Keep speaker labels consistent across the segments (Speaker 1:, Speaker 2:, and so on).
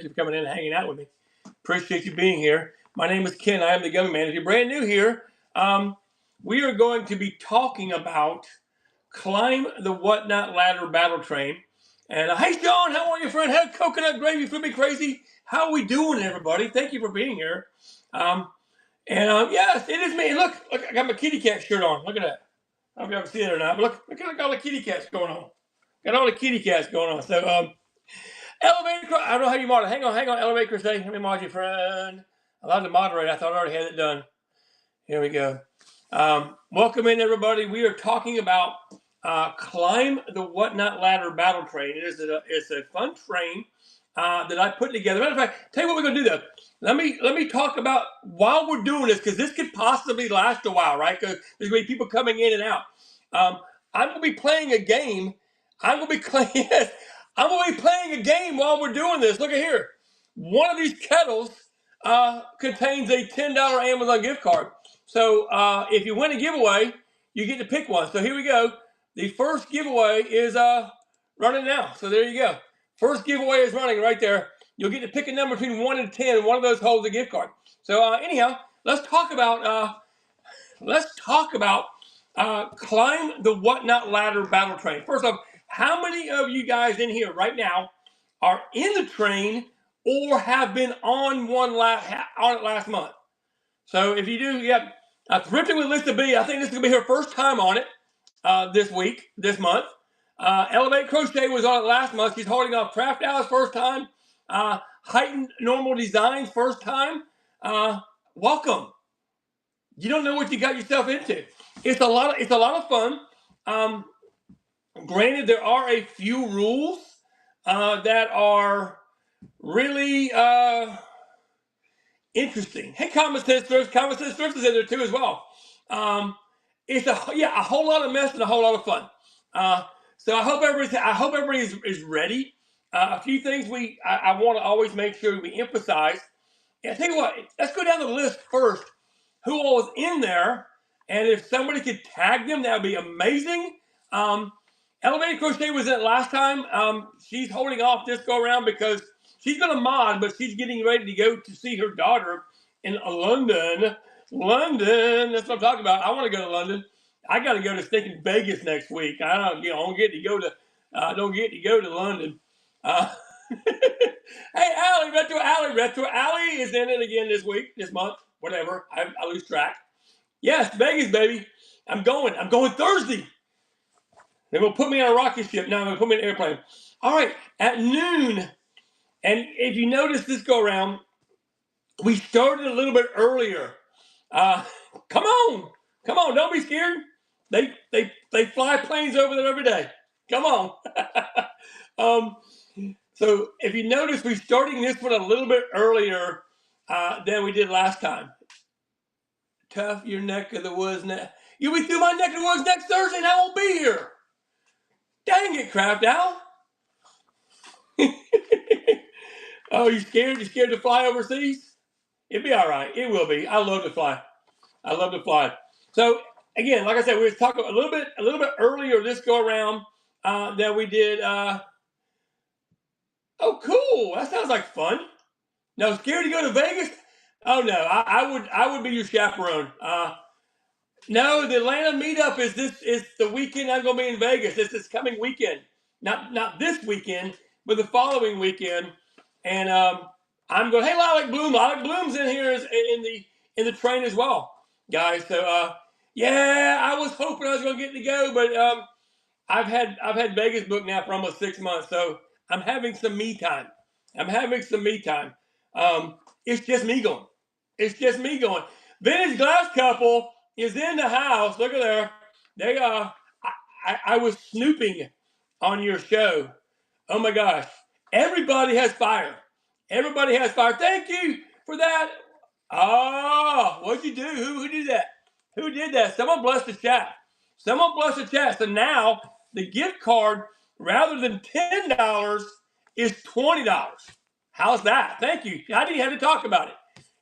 Speaker 1: you for coming in and hanging out with me. Appreciate you being here. My name is Ken. I am the Gummy Man. If you're brand new here, we are going to be talking about Climb the Whatnot Ladder Battle Train. And hey, Sean, how are you, friend? Have coconut gravy for me, crazy. How are we doing, everybody? Thank you for being here. Yes, it is me. Look, I got my kitty cat shirt on. Look at that. I don't know if you ever see it or not, but look at all the kitty cats going on. Got all the kitty cats going on. So, Elevator, I don't know how you moderate. Hang on, Elevator Crusade. Let me mod you, friend. Allowed to moderate. I thought I already had it done. Here we go. Welcome in, everybody. We are talking about Climb the Whatnot Ladder Battle Train. It's a fun train that I put together. Matter of fact, tell you what we're going to do, though. Let me talk about while we're doing this, because this could possibly last a while, right? Because there's going to be people coming in and out. I'm going to be playing a game. I'm going to be playing. Yes, I'm going to be playing a game while we're doing this. Look at here. One of these kettles contains a $10 Amazon gift card. So if you win a giveaway, you get to pick one. So here we go. The first giveaway is running now. So there you go. First giveaway is running right there. You'll get to pick a number between 1 and 10, and one of those holds a gift card. So anyhow, let's talk about Climb the Whatnot Ladder Battle Train. First off, how many of you guys in here right now are in the train or have been on it last month? So if you do, yeah, Thrifting with Lisa B, I think this is going to be her first time on it this month. Elevate Crochet was on it last month. She's holding off Craft Hour's first time. Heightened Normal Designs first time. Welcome. You don't know what you got yourself into. It's a lot of fun. Granted, there are a few rules that are really interesting. Hey, Common Sense Thrift is in there too as well. It's a whole lot of mess and a whole lot of fun. So I hope everybody is ready. A few things I want to always make sure we emphasize. And I tell you what, let's go down the list first. Who all is in there? And if somebody could tag them, that would be amazing. Elevated Crochet was in it last time. She's holding off this go around because she's going to mod, but she's getting ready to go to see her daughter in London. London, that's what I'm talking about. I want to go to London. I got to go to stinking Vegas next week. I don't get to go to London. Hey, Retro Alley is in it again this month, whatever. I lose track. Yes, Vegas, baby. I'm going Thursday. They're going to put me on a rocket ship. No, they're going to put me in an airplane. All right, at noon. And if you notice this go around, we started a little bit earlier. Come on, don't be scared. They fly planes over there every day. Come on. So if you notice, we're starting this one a little bit earlier than we did last time. Tough, your neck of the woods. You'll be through my neck of the woods next Thursday, and I won't be here. Dang it, Craft Owl. Oh, you scared? You scared to fly overseas? It'll be all right. It will be. I love to fly. So again, like I said, we were talking a little bit earlier this go around than we did. Oh, cool. That sounds like fun. No, scared to go to Vegas? Oh no, I would be your chaperone. No, the Atlanta meetup is the weekend I'm going to be in Vegas. It's this coming weekend, not this weekend, but the following weekend. And I'm going. Hey, Lilac Bloom's in here in the train as well, guys. So yeah, I was hoping I was going to get to go, but I've had Vegas booked now for almost 6 months, so I'm having some me time. It's just me going. Vintage Glass Couple is in the house. Look at there. They I was snooping on your show. Oh my gosh. Everybody has fire. Thank you for that. Oh, what'd you do? Who did that? Who did that? Someone bless the chat. So now the gift card, rather than $10, is $20. How's that? Thank you. I didn't have to talk about it.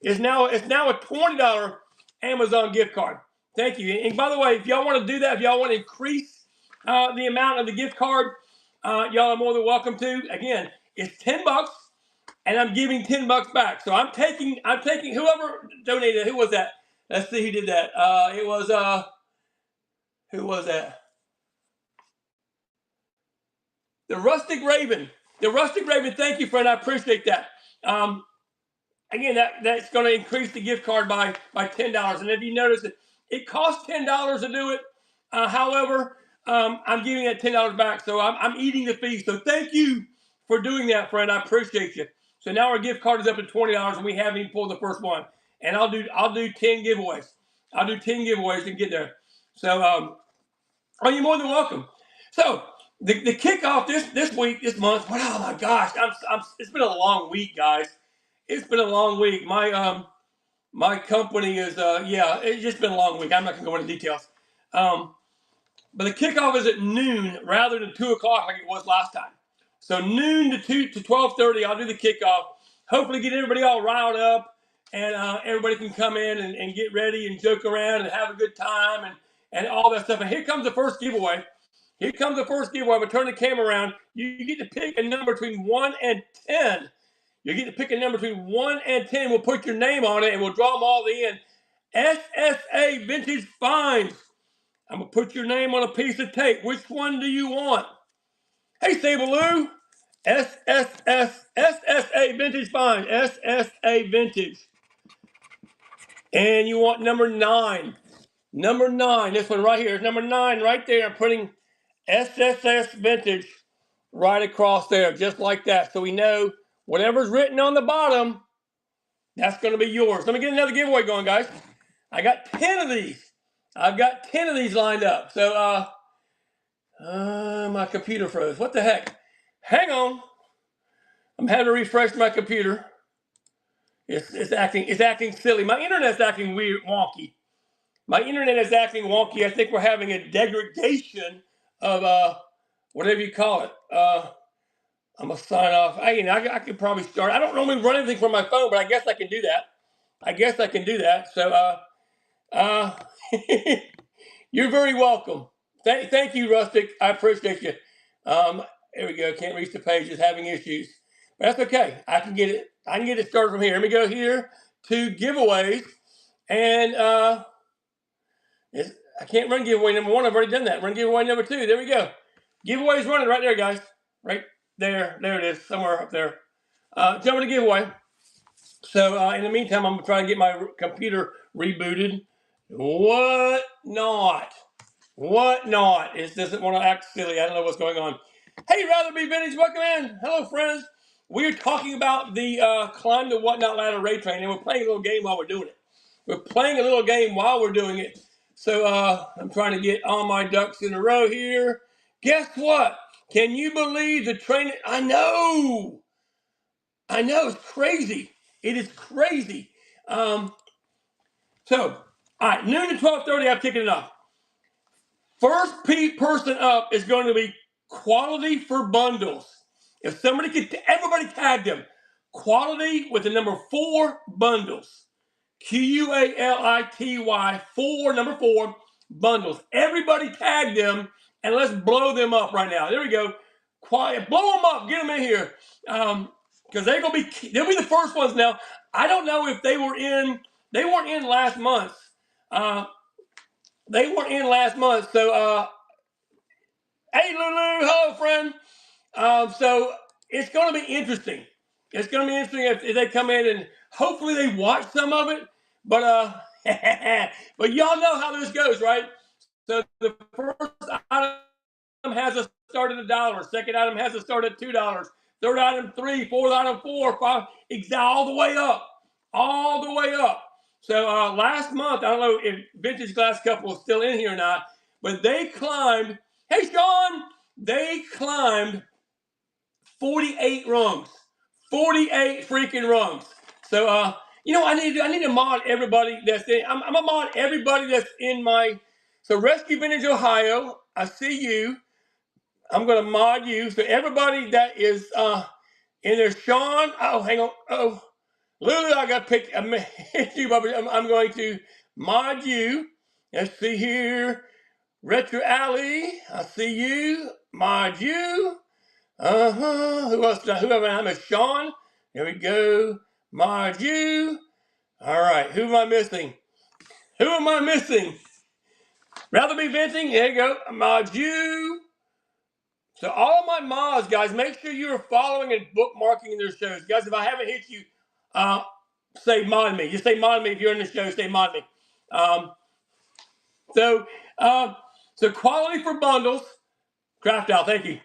Speaker 1: It's now a $20 Amazon gift card. Thank you. And by the way, if y'all want to do that, if y'all want to increase the amount of the gift card, y'all are more than welcome to. Again, it's $10. and I'm giving $10 back. So I'm taking whoever donated. Who was that? Let's see who did that. It was who was that? The Rustic Raven. The Rustic Raven. Thank you, friend. I appreciate that. Again, that's going to increase the gift card by $10. And if you notice it costs $10 to do it. However, I'm giving that $10 back, so I'm eating the fee. So thank you for doing that, friend. I appreciate you. So now our gift card is up to $20, and we haven't even pulled the first one. And I'll do 10 giveaways. I'll do 10 giveaways to get there. So you're more than welcome. So the kickoff this week, this month. Oh my gosh, it's been a long week, guys. It's been a long week. My company is it's just been a long week. I'm not gonna go into details. But the kickoff is at noon rather than 2 o'clock like it was last time. So noon to 12:30, I'll do the kickoff. Hopefully get everybody all riled up, and everybody can come in and get ready and joke around and have a good time and all that stuff. And here comes the first giveaway. Here comes the first giveaway. I'm going to turn the camera around. You get to pick a number between 1 and 10. You get to pick a number between 1 and 10. We'll put your name on it, and we'll draw them all in. SSA Vintage Finds. I'm going to put your name on a piece of tape. Which one do you want? Hey, Sable Lou. SSA Vintage Finds. SSA Vintage. And you want number 9. Number 9. This one right here is number 9 right there. I'm putting SSS Vintage right across there, just like that. So we know whatever's written on the bottom, that's going to be yours. Let me get another giveaway going, guys. I got 10 of these. I've got 10 of these lined up. So, my computer froze. What the heck? Hang on. I'm having to refresh my computer. It's acting silly. My internet's acting weird, wonky. My internet is acting wonky. I think we're having a degradation of whatever you call it. I'm gonna sign off. I could probably start. I don't normally run anything from my phone, but I guess I can do that. So, you're very welcome. Thank you, Rustic. I appreciate you. There we go. Can't reach the page. Just having issues, but that's okay. I can get it started from here. Let me go here to giveaways, and I can't run giveaway number 1. I've already done that. Run giveaway number 2. There we go. Giveaway's running right there, guys. Right there. There it is. Somewhere up there. Jumping to giveaway. So in the meantime, I'm trying to get my computer rebooted. What not? It doesn't want to act silly. I don't know what's going on. Hey, Rather Be Vintage, welcome in. Hello, friends. We're talking about the Climb the Whatnot Ladder Raid Train, and we're playing a little game while we're doing it. We're playing a little game while we're doing it. So I'm trying to get all my ducks in a row here. Guess what? Can you believe the train? I know. It's crazy. It is crazy. So, all right, noon to 12:30, I've taken it off. First person up is going to be Quality for Bundles. If somebody could, everybody tag them. Quality with the number 4 bundles. Quality 4, number 4 bundles. Everybody tag them and let's blow them up right now. There we go. Quiet, blow them up. Get them in here. Because they'll be the first ones now. I don't know if they weren't in last month. They weren't in last month. So, hey, Lulu, hello, friend. So it's going to be interesting. It's going to be interesting if they come in and hopefully they watch some of it. But but y'all know how this goes, right? So the first item has a start at $1. Second item has a start at $2. Third item, $3. Fourth item, $4. 5. All the way up. All the way up. So last month, I don't know if Vintage Glass Couple is still in here or not, but they climbed. Hey, Sean, they climbed 48 rungs. 48 freaking rungs. So I need to mod everybody that's in. I'm gonna mod everybody that's in my. So Rescue Vintage Ohio, I see you. I'm gonna mod you. So everybody that is in there, Sean. Oh, hang on. Oh, Lulu, I got picked. I'm going to mod you. Let's see here. Retro Alley, I see you. Mod you. Who else? Whoever I'm a Sean. Here we go. Mod you. All right. Who am I missing? Who am I missing? Rather be venting. There you go. Mod you. So all my mods, guys, make sure you are following and bookmarking their shows. Guys, if I haven't hit you, say mod me. Just say mod me if you're in the show. Say mod me. So quality for bundles. Craft Owl, thank you.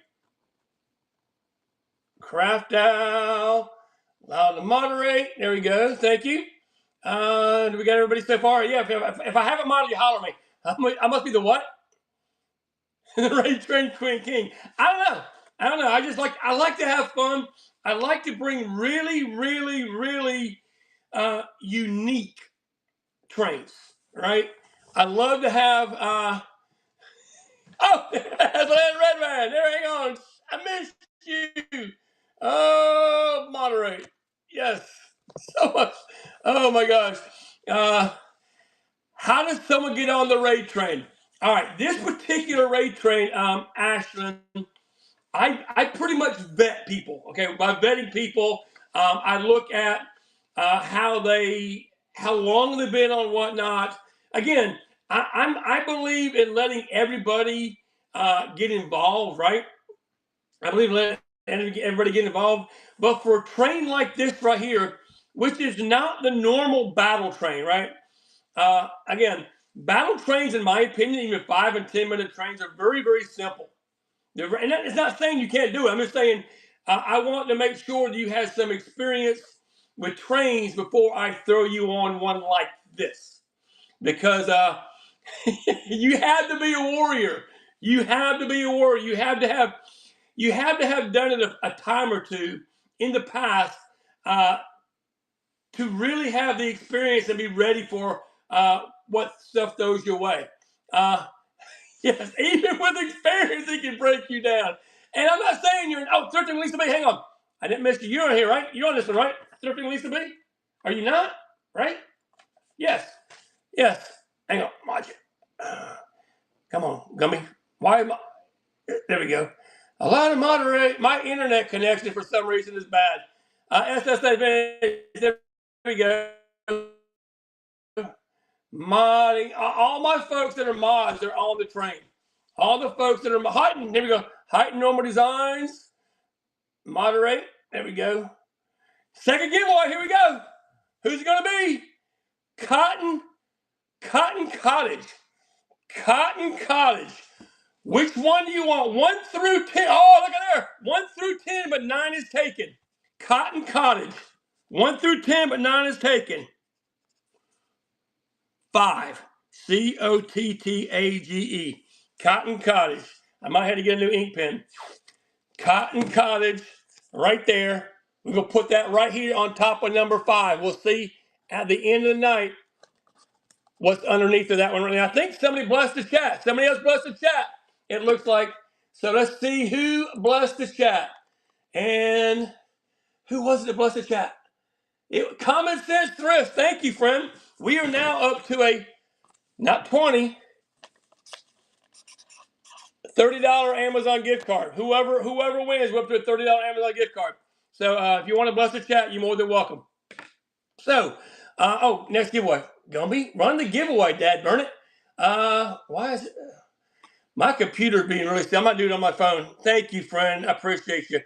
Speaker 1: Craft Owl. Allow to moderate. There we go. Thank you. Do we got everybody so far? Yeah. If I haven't modded you, holler at me. I must be the what? The Raid Train Queen King. I don't know. I like to have fun. I like to bring really, really, really unique trains, right? I love to have that's Red Man. There, hang on. I missed you. Oh, moderate. Yes. So much. Oh my gosh. How does someone get on the raid train? All right, this particular raid train, Ashland, I pretty much vet people. Okay, by vetting people, I look at how long they've been on whatnot. Again, I believe in letting everybody get involved, right? I believe in letting everybody get involved. But for a train like this right here, which is not the normal battle train, right? Again, battle trains, in my opinion, even 5 and 10 minute trains, are very, very simple. And it's not saying you can't do it. I'm just saying I want to make sure that you have some experience with trains before I throw you on one like this. Because you have to be a warrior. You have to be a warrior. You have to have done it a time or two in the past to really have the experience and be ready for what stuff throws your way. Yes, even with experience, it can break you down. And I'm not saying you're, Thrifting Lisa B, hang on. I didn't miss you. You're on here, right? You're on this one, right? Thrifting Lisa B? Are you not? Right? Yes. Yes. Hang on. Watch it. Come on, Gummy. Why am I? There we go. Allow to moderate. My internet connection for some reason is bad. SSA, there we go. Modding. All my folks that are mods, they're on the train. All the folks that are heightened. There we go. Heightened normal designs. Moderate. There we go. Second giveaway. Here we go. Who's it going to be? Cotton Cottage. Cotton Cottage. Which one do you want? 1 through 10. Oh, look at there. 1 through 10, but 9 is taken. Cotton Cottage. 1 through 10, but 9 is taken. 5. Cottage. Cotton Cottage. I might have to get a new ink pen. Cotton Cottage, right there. We're going to put that right here on top of number 5. We'll see at the end of the night what's underneath of that one. I think somebody blessed the chat. Somebody else blessed the chat, it looks like. So let's see who blessed the chat. And who was it that blessed the chat? Common Sense Thrift. Thank you, friend. We are now up to a, not 20, $30 Amazon gift card. Whoever wins, we're up to a $30 Amazon gift card. So if you want to bless the chat, you're more than welcome. So, next giveaway. Gumby, run the giveaway, Dad. Burn it. Why is it? My computer's being really slow. I might do it on my phone. Thank you, friend. I appreciate you.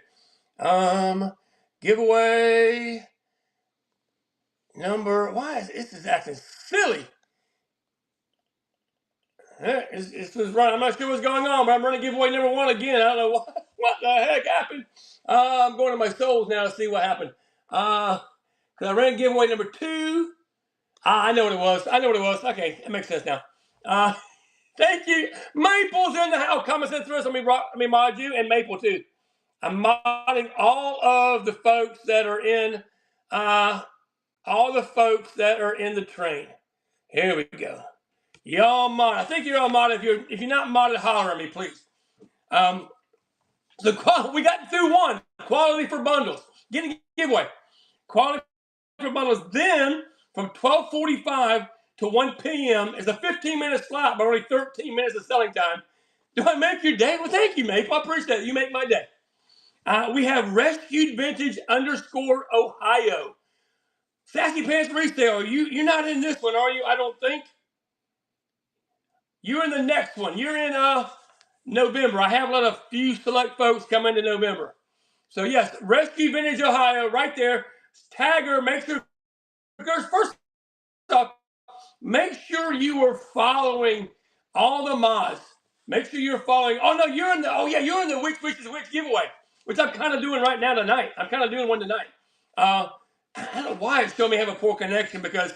Speaker 1: Giveaway number. Why is this is acting silly? This was right. I'm not sure what's going on, but I'm running giveaway number 1 again. I don't know what the heck happened. I'm going to my souls now to see what happened. Because I ran giveaway number 2. I know what it was. Okay, it makes sense now. Thank you. Maple's in the house. Comment Sense Thrift. Let me mod you, and Maple too. I'm modding all of the folks that are in the train. Here we go. Y'all mod. I think you're all modded. If you're not modded, holler at me, please. So we got through 1. Quality for bundles. Getting a giveaway. Quality for bundles. Then from 12:45 to 1 p.m. is a 15-minute slot, but only 13 minutes of selling time. Do I make your day? Well, thank you, Maple. I appreciate it. You make my day. We have Rescued Vintage _ Ohio. Sassy Pants Resale. You're not in this one, are you? I don't think. You're in the next one. You're in November. I have a few select folks come into November. So yes, Rescue Vintage Ohio, right there. Tag her. Make sure. First off, make sure you are following all the mods. Make sure you're following. Oh no, you're in the. Oh yeah, you're in the which is which giveaway, which I'm kind of doing right now tonight. I'm kind of doing one tonight. I don't know why it's showing me have a poor connection, because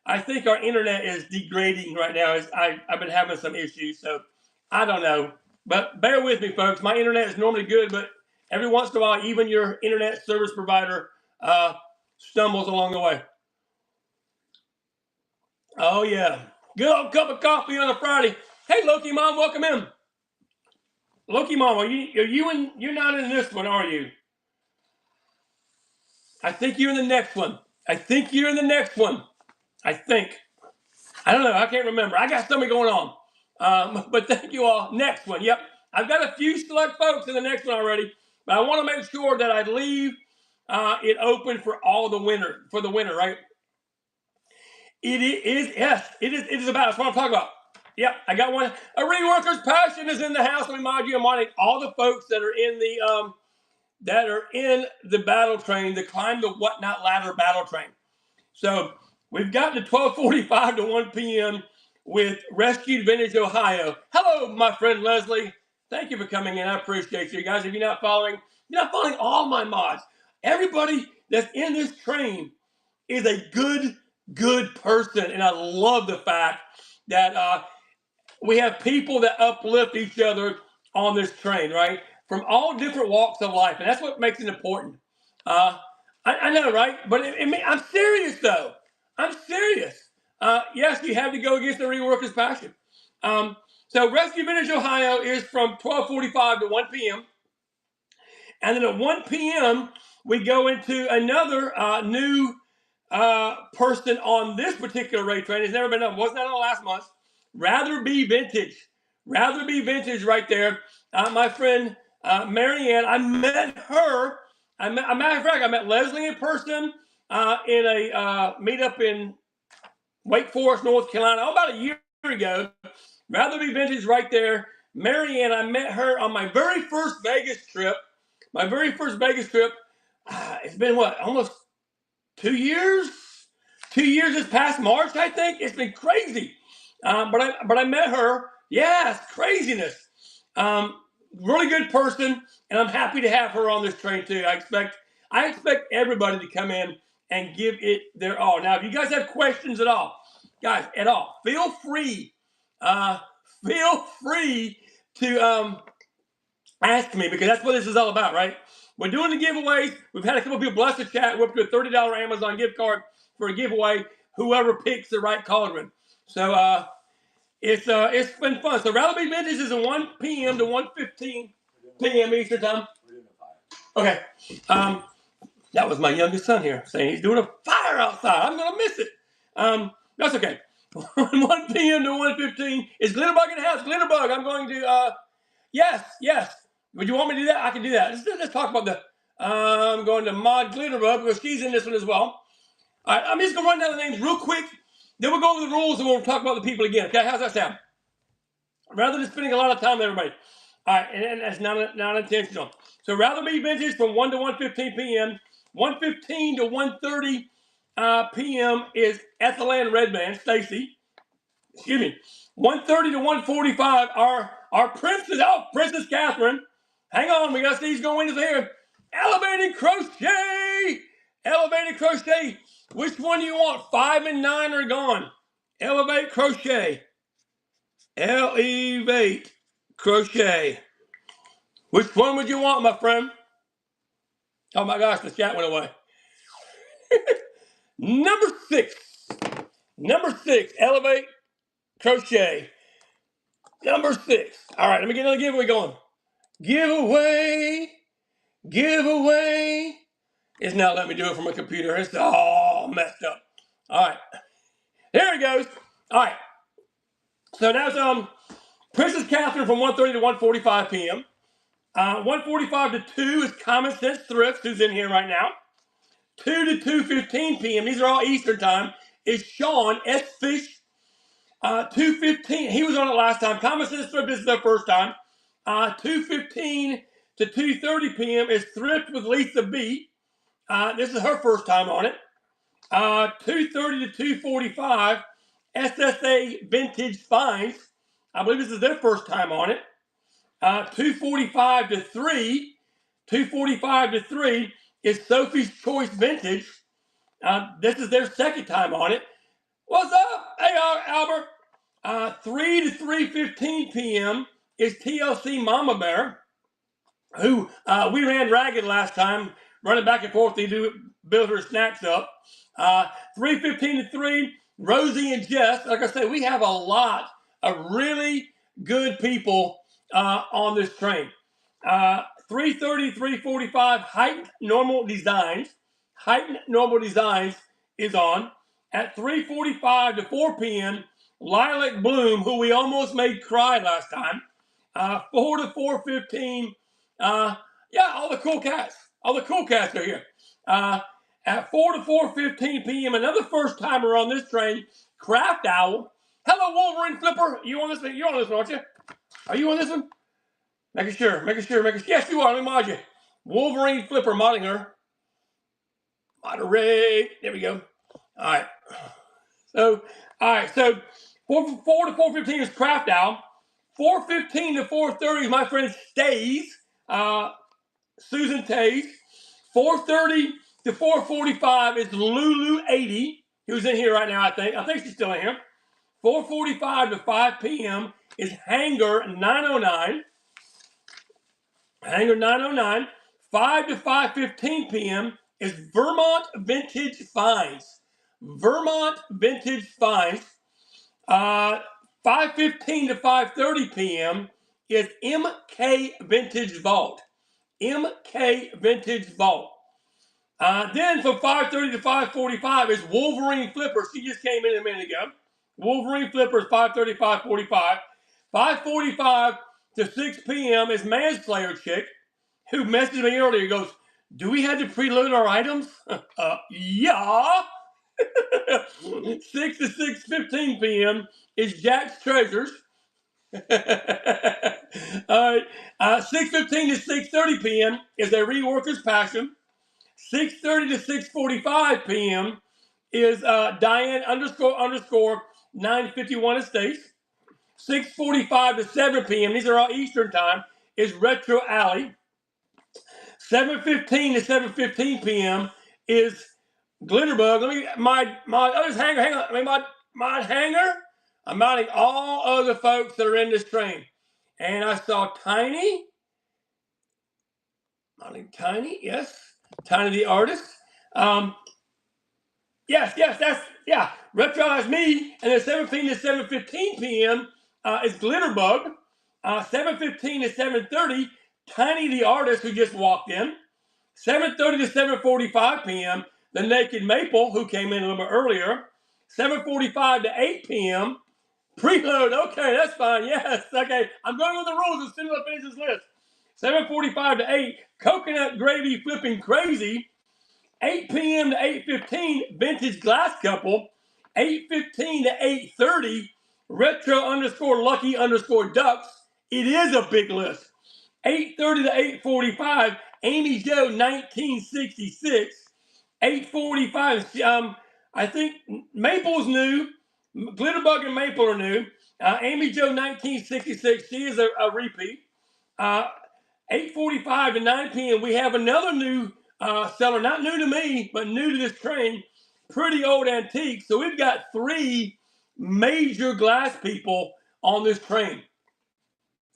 Speaker 1: I think our internet is degrading right now. I've been having some issues, so I don't know. But bear with me, folks. My internet is normally good, but every once in a while, even your internet service provider stumbles along the way. Oh yeah, good old cup of coffee on a Friday. Hey, Loki Mom, welcome in. Loki Mom, you're not in this one, are you? I think you're in the next one. I think. I don't know. I can't remember. I got something going on. But thank you all. Next one. Yep. I've got a few select folks in the next one already, but I want to make sure that I leave it open for the winner, right? It is, yes. It is about. That's what I'm talking about. Yep, I got one. A Reworker's Passion is in the house. Let me remind you, I'm wanting all the folks that are in the battle train, the Climb the Whatnot Ladder battle train. So we've gotten to 12:45 to 1 p.m. with Rescued Vintage Ohio. Hello, my friend Leslie. Thank you for coming in. I appreciate you guys. If you're not following all my mods. Everybody that's in this train is a good person, and I love the fact that we have people that uplift each other on this train, right? From all different walks of life, and that's what makes it important. I know, right? But I'm serious, though. I'm serious. Yes, you have to go against the Reworker's Passion. So Rescue Vintage Ohio is from 12:45 to 1 p.m. And then at 1 p.m., we go into another new person on this particular race train. It's never been done. Wasn't on last month. Rather Be Vintage. Rather Be Vintage right there. My friend Marianne, I met her. Matter of fact, I met Leslie in person in a meetup in Wake Forest, North Carolina, about a year ago. Rather Be Vintage right there. Marianne, I met her on my very first Vegas trip. It's been what, almost 2 years? 2 years this past March, I think. It's been crazy. But I met her. Yeah, it's craziness. Really good person, and I'm happy to have her on this train too. I expect everybody to come in and give it their all. Now, if you guys have questions at all, feel free to ask me, because that's what this is all about, right? We're doing the giveaways. We've had a couple people bless the chat. We're up to a $30 Amazon gift card for a giveaway. Whoever picks the right cauldron. So it's been fun. So Rather Be Vintage is at 1 p.m. to 1:15 p.m. Eastern time. Okay. That was my youngest son here saying he's doing a fire outside. I'm gonna miss it. That's okay. 1 p.m. to 1:15 is Glitterbug in the house. Glitterbug, I'm going to yes. Would you want me to do that? I can do that. Let's talk about the. I'm going to mod Glitterbug because she's in this one as well. All right, I'm just going to run down the names real quick. Then we'll go over the rules and we'll talk about the people again. Okay, how's that sound? Rather than spending a lot of time with everybody. All right, and that's not intentional. So Rather Be Vintage from 1 to 1:15 p.m. 1:15 to 1:30 p.m. is Ethelyn Redman, Stacy. Excuse me. 1:30 to 1:45 our Princess. Oh, Princess Catherine. Hang on, we got these going into here. Elevated Crochet. Which one do you want? 5 and 9 are gone. Elevate Crochet. Elevate Crochet. Which one would you want, my friend? Oh my gosh, the chat went away. Number six, Elevate Crochet. Number 6. All right, let me get another giveaway going. Giveaway. It's not letting me do it from my computer. It's all messed up. All right. There it goes. All right. So now it's Princess Catherine from 1:30 to 1:45 p.m. 1:45 to 2 is Common Sense Thrifts, who's in here right now. 2 to 2:15 p.m. These are all Eastern time. Is Sean S. Fish. 2:15. He was on it last time. Common Sense Thrift, this is their first time. 2:15 to 2:30 p.m. is Thrift with Lisa B. This is her first time on it. 2:30 to 2:45, SSA Vintage Finds. I believe this is their first time on it. 2:45 to 3. 2:45 to 3 is Sophie's Choice Vintage. This is their second time on it. What's up? Hey, Albert. 3 to 3:15 p.m. is TLC Mama Bear, who we ran ragged last time, running back and forth to build her snacks up. 3:15 to 3, Rosie and Jess. Like I said, we have a lot of really good people on this train. 3:30, 3:45, Heightened Normal Designs. Heightened Normal Designs is on. At 3:45 to 4 p.m., Lilac Bloom, who we almost made cry last time. 4 to 4:15, all the cool cats. All the cool cats are here. At 4 to 4:15 p.m., another first timer on this train, Craft Owl. Hello, Wolverine Flipper. You on this one? You're on this one, aren't you? Are you on this one? Making sure. Yes, you are. Let me mod you. Wolverine Flipper, modding her. Moderate. There we go. All right. So 4 to 4:15 is Craft Owl. 4:15 to 4:30 is my friend Stays. Susan Tays. 4:30 to 4:45 is Lulu 80, who's in here right now, I think. I think she's still in here. 4:45 to 5 p.m. is Hangar 909. Hangar 909. 5 to 5:15 p.m. is Vermont Vintage Finds. Vermont Vintage Finds. 5:15 to 5:30 p.m. is MK Vintage Vault. MK Vintage Vault. Then from 5:30 to 5:45 is Wolverine Flipper. She just came in a minute ago. Wolverine Flipper is 5:30, 5:45. 5:45 to 6 p.m. is Manslayer Chick, who messaged me earlier. He goes, do we have to preload our items? Yeah. 6 to 6:15 p.m. is Jack's Treasures. All right. 6:15 to 6:30 p.m. is a Reworker's Passion. 6:30 to 6:45 p.m. is Diane __ 951 Estates. 6:45 to 7 p.m. These are all Eastern time. Is Retro Alley. 7:15 to 7:15 p.m. is Glitterbug. Let me my others hanger. Hang on. Let me my hanger. I'm mounting all other folks that are in this train, and I saw Tiny. Mounting Tiny. Yes. Tiny the artist. Yes, that's Retro is me. And then 7:15 to 7:15 p.m. Is Glitterbug. 7:15 to 7:30, Tiny the artist who just walked in. 7:30 to 7:45 p.m. the Naked Maple who came in a little bit earlier. 7:45 to 8 p.m. Preload. Okay, that's fine. Yes. Okay, I'm going with the rules as soon as I finish this list. 7:45 to 8, Coconut Gravy Flipping Crazy. 8 p.m. to 8:15, Vintage Glass Couple. 8:15 to 8:30, Retro _ Lucky _ Ducks. It is a big list. 8:30 to 8:45, Amy Jo 1966. 8:45, I think Maple's new. Glitterbug and Maple are new. Amy Jo 1966, she is a repeat. 8:45 to 9 p.m. we have another new seller, not new to me, but new to this train, Pretty Old Antique. So we've got 3 major glass people on this train.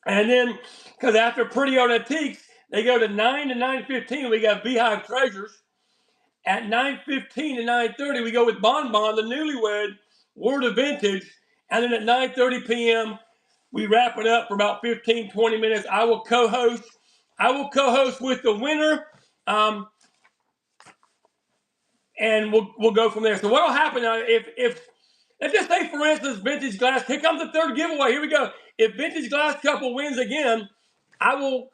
Speaker 1: And then, because after Pretty Old Antiques, they go to 9 to 9:15, we got Beehive Treasures. At 9:15 to 9:30, we go with Bon Bon, the newlywed, Word of Vintage. And then at 9:30 p.m., we wrap it up for about 15, 20 minutes. I will co-host with the winner, and we'll go from there. So what will happen if let's just say, for instance, Vintage Glass, here comes the third giveaway. Here we go. If Vintage Glass Couple wins again, I will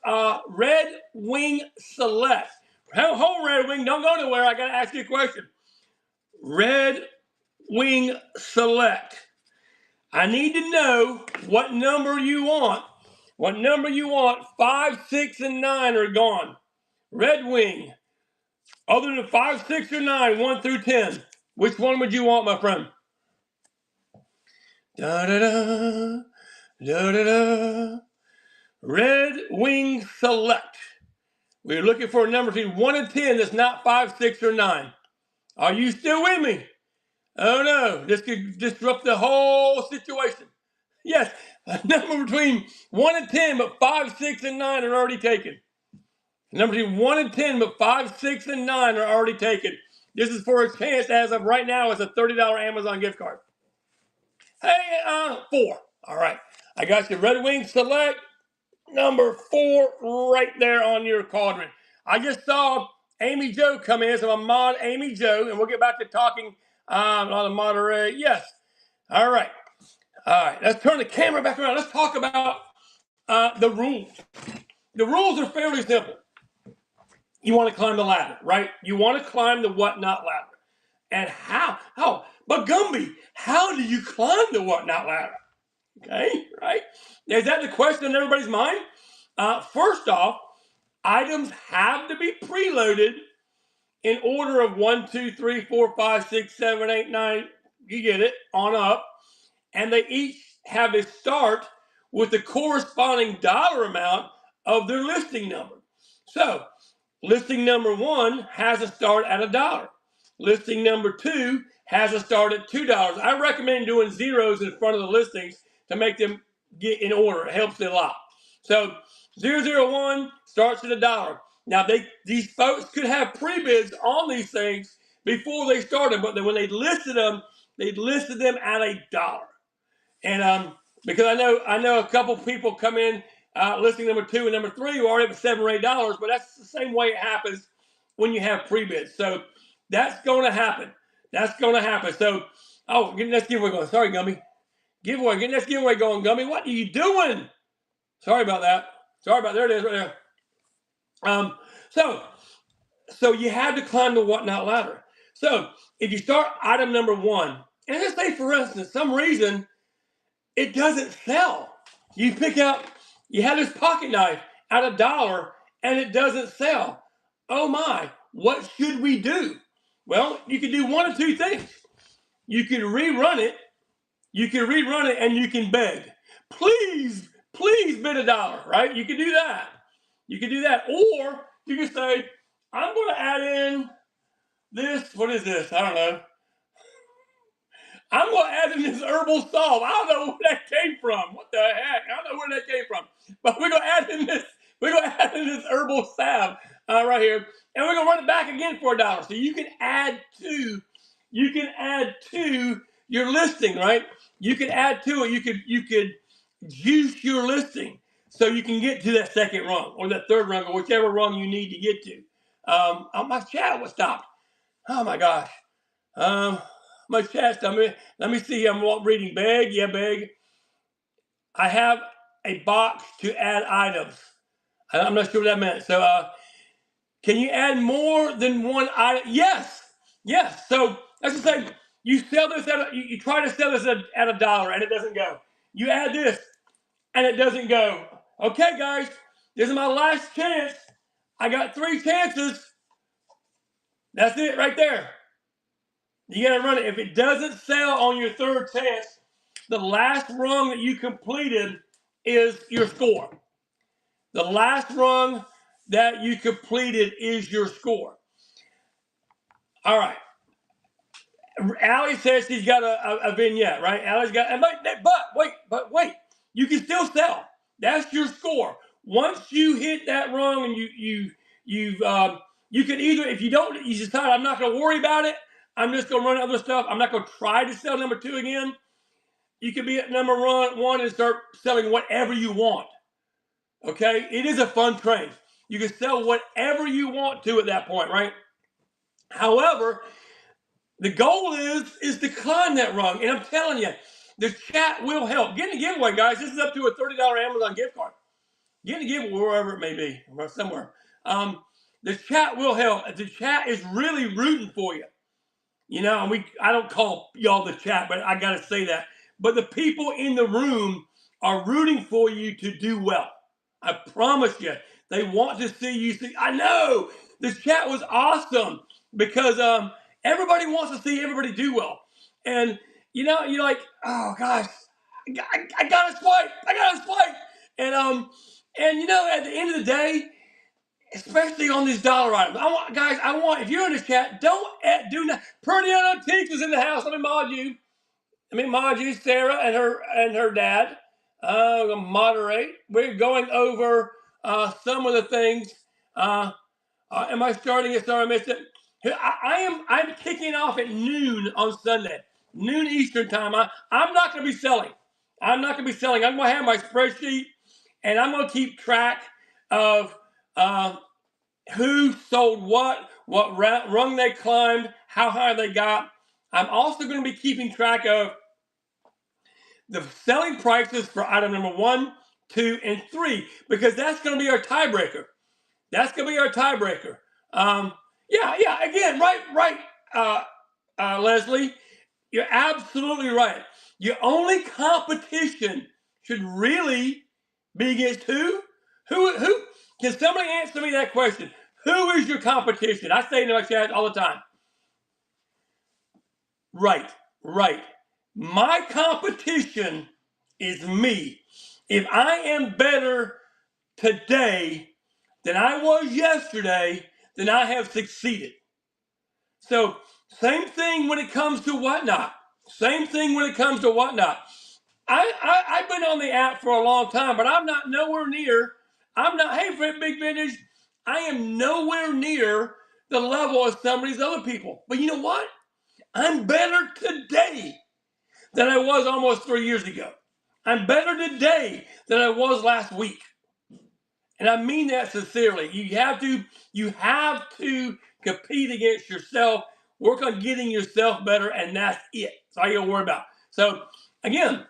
Speaker 1: Red Wing Select. Hold Red Wing, don't go nowhere. I got to ask you a question. Red Wing Select. I need to know what number you want. What number you want? 5, 6, and 9 are gone. Red Wing. Other than 5, 6, or 9, 1 through 10. Which one would you want, my friend? Da-da-da, da-da-da. Red Wing Select. We're looking for a number between 1 and 10 that's not 5, 6, or 9. Are you still with me? Oh no, this could disrupt the whole situation. Yes, a number between 1 and 10, but 5, 6, and 9 are already taken. A number between 1 and 10, but 5, 6, and 9 are already taken. This is for a chance as of right now. It's a $30 Amazon gift card. Hey, 4. All right, I got your Red Wing Select. Number 4 right there on your quadrant. I just saw Amy Jo come in, so I'm mod Amy Jo, and we'll get back to talking on the moderate. Yes. All right. All right. Let's turn the camera back around. Let's talk about the rules. The rules are fairly simple. You want to climb the ladder, right? You want to climb the whatnot ladder. And how? But Gumby, how do you climb the whatnot ladder? Okay, right? Is that the question in everybody's mind? First off, items have to be preloaded in order of 1, 2, 3, 4, 5, 6, 7, 8, 9. You get it, on up. And they each have a start with the corresponding dollar amount of their listing number. So, listing number 1 has a start at $1. Listing number 2 has a start at $2. I recommend doing zeros in front of the listings to make them get in order. It helps a lot. So 001 starts at $1. Now these folks could have pre-bids on these things before they started, but when they listed them at $1. And because I know a couple people come in listing number 2 and number 3 who are already at $7 or $8, but that's the same way it happens when you have pre-bids. So that's going to happen. That's going to happen. So, getting this giveaway going. Sorry, Gumby. Getting this giveaway going, Gumby. What are you doing? Sorry about that. There it is right there. So you have to climb the whatnot ladder. So if you start item number 1, and let's say for instance, some reason it doesn't sell. You have this pocket knife at $1 and it doesn't sell. Oh my, what should we do? Well, you can do one of two things. You can rerun it. And you can beg. Please bid $1, right? You can do that. Or you can say, I'm going to add in this. What is this? I don't know. I'm going to add in this herbal salve. I don't know where that came from. What the heck? I don't know where that came from. But we're going to add in this. We're going to add in this herbal salve right here, and we're going to run it back again for $1. So you can add to. Your listing, right? You can add to it. You could juice your listing so you can get to that second rung or that third rung or whichever rung you need to get to. My chat was stopped. Oh my gosh. My chat. Let me see. I'm reading beg. Yeah, beg. I have a box to add items. I'm not sure what that meant. So, can you add more than one item? Yes. So let's just say you sell this you try to sell this at $1 and it doesn't go. You add this and it doesn't go. Okay, guys, this is my last chance. I got 3 chances. That's it right there. You got to run it. If it doesn't sell on your third chance, the last rung that you completed is your score. The last rung that you completed is your score. All right. Allie says she's got a vignette, right? Allie's got, but wait, you can still sell. That's your score. Once you hit that rung and you can either, if you don't, you decide I'm not going to worry about it. I'm just going to run other stuff. I'm not going to try to sell number 2 again. You can be at number 1 and start selling whatever you want. Okay, it is a fun trade. You can sell whatever you want to at that point, right? However, the goal is to climb that rung. And I'm telling you, the chat will help. Get in the giveaway, guys. This is up to a $30 Amazon gift card. get in the giveaway wherever it may be, or somewhere. The chat will help. The chat is really rooting for you. You know, and I don't call y'all the chat, but I got to say that. But the people in the room are rooting for you to do well. I promise you. They want to see you see. I know this chat was awesome because everybody wants to see everybody do well. And, you know, you're like, oh, gosh, I got to swipe. I got to swipe. And, you know, at the end of the day, especially on these dollar items. I want, if you're in the chat, do not. Pretty Antiques is in the house. Let me mod you, Sarah and her dad. I'm gonna moderate. We're going over some of the things. Am I starting it? Sorry, I missed it. I'm kicking off at noon on Sunday, noon Eastern time. I'm not going to be selling. I'm not going to be selling. I'm going to have my spreadsheet, and I'm going to keep track of who sold what rung they climbed, how high they got. I'm also going to be keeping track of the selling prices for item number 1, 2, and 3, because that's going to be our tiebreaker. That's going to be our tiebreaker. Yeah. Again, right, Leslie, you're absolutely right. Your only competition should really be against who? Who? Can somebody answer me that question? Who is your competition? I say in my chat all the time. Right. My competition is me. If I am better today than I was yesterday, then I have succeeded. So, same thing when it comes to Whatnot. I've been on the app for a long time, but I'm not nowhere near. Hey, Fred Big Vintage, I am nowhere near the level of some of these other people. But you know what? I'm better today than I was almost 3 years ago. I'm better today than I was last week. And I mean that sincerely. You have to compete against yourself, work on getting yourself better, and that's it. That's all you gotta worry about. So again,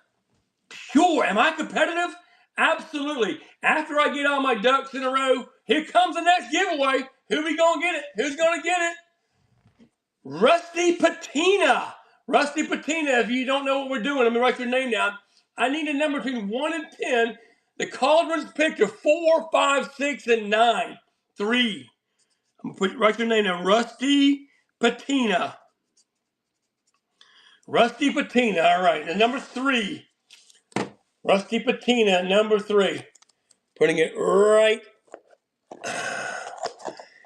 Speaker 1: sure, am I competitive? Absolutely. After I get all my ducks in a row, here comes the next giveaway. Who's gonna get it? Who's gonna get it? Rusty Patina. Rusty Patina, if you don't know what we're doing, let me write your name down. I need a number between 1 and 10. The Cauldron's picture 4, 5, 6, and 9. 3. I'm going to write your name down. Rusty Patina. Rusty Patina. All right. The number 3. Rusty Patina, number 3. Putting it right.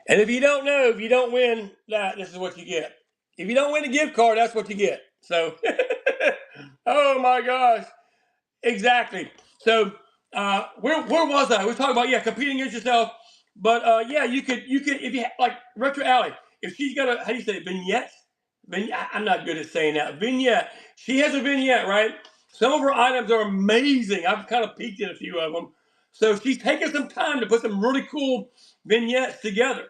Speaker 1: And if you don't know, if you don't win that, this is what you get. If you don't win a gift card, that's what you get. So, oh my gosh. Exactly. So, where was I? We were talking about, competing against yourself. But, you could, if you, like Retro Alley, if she's got how do you say it, vignette? I'm not good at saying that. Vignette. She has a vignette, right? Some of her items are amazing. I've kind of peeked at a few of them. So she's taken some time to put some really cool vignettes together.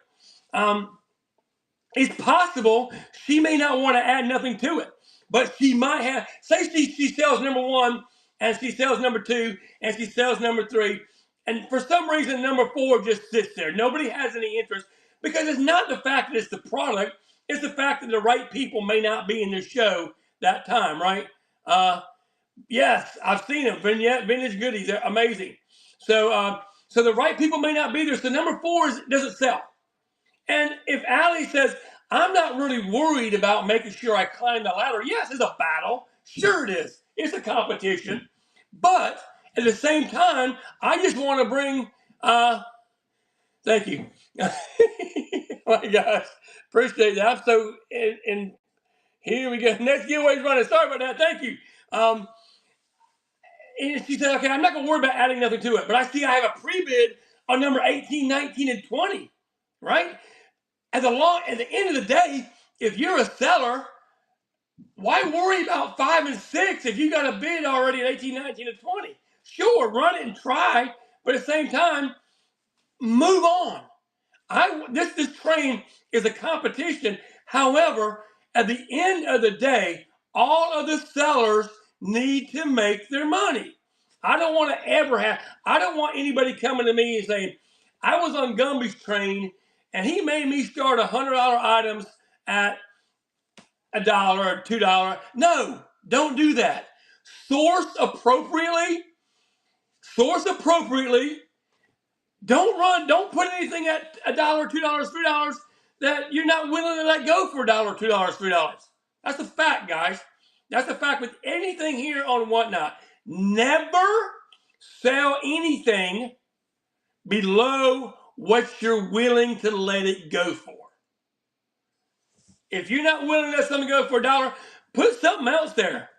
Speaker 1: It's possible she may not want to add nothing to it, but she might have. Say she sells number 1, and she sells number 2, and she sells number 3, and for some reason number 4 just sits there. Nobody has any interest because it's not the fact that it's the product; it's the fact that the right people may not be in the show that time, right? Yes, I've seen them. Vintage goodies, they're amazing. So, so the right people may not be there. So number 4 doesn't sell. And if Allie says, I'm not really worried about making sure I climb the ladder. Yes, it's a battle. Sure it is. It's a competition. But at the same time, I just want to bring, thank you. My gosh, appreciate that. I'm so, and here we go. Next giveaway's running. Sorry about that. Thank you. And she said, okay, I'm not going to worry about adding nothing to it. But I have a pre-bid on number 18, 19, and 20, right? At the end of the day, if you're a seller, why worry about 5 and 6 if you got a bid already at 18, 19, and 20? Sure, run it and try, but at the same time, move on. This train is a competition. However, at the end of the day, all of the sellers need to make their money. I don't want to ever have, I don't want anybody coming to me and saying, I was on Gumby's train and he made me start $100 items at $1 or $2. No, don't do that. Source appropriately. Source appropriately. Don't put anything at $1, $2, $3 that you're not willing to let go for $1, $2, $3. That's a fact, guys. That's a fact with anything here on Whatnot. Never sell anything below what you're willing to let it go for. If you're not willing to let something go for $1, put something else there.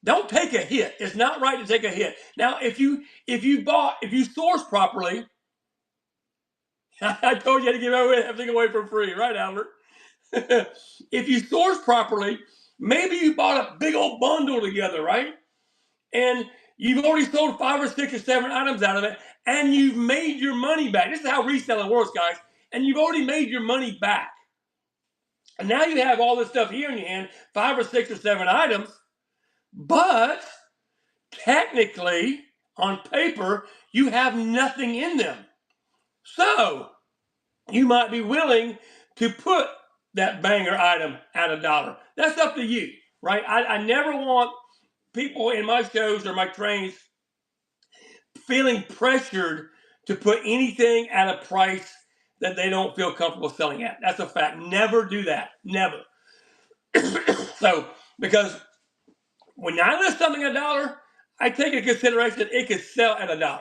Speaker 1: Don't take a hit. It's not right to take a hit. Now, if you source properly, I told you how to give everything away for free, right, Albert? If you source properly, maybe you bought a big old bundle together, right? And you've already sold 5 or 6 or 7 items out of it, and you've made your money back. This is how reselling works, guys. And you've already made your money back. And now you have all this stuff here in your hand, 5 or 6 or 7 items, but technically, on paper, you have nothing in them. So, you might be willing to put that banger item at $1. That's up to you, right? I never want people in my shows or my trains feeling pressured to put anything at a price that they don't feel comfortable selling at. That's a fact. Never do that. Never. So, because when I list something at $1, I take into consideration that it could sell at $1.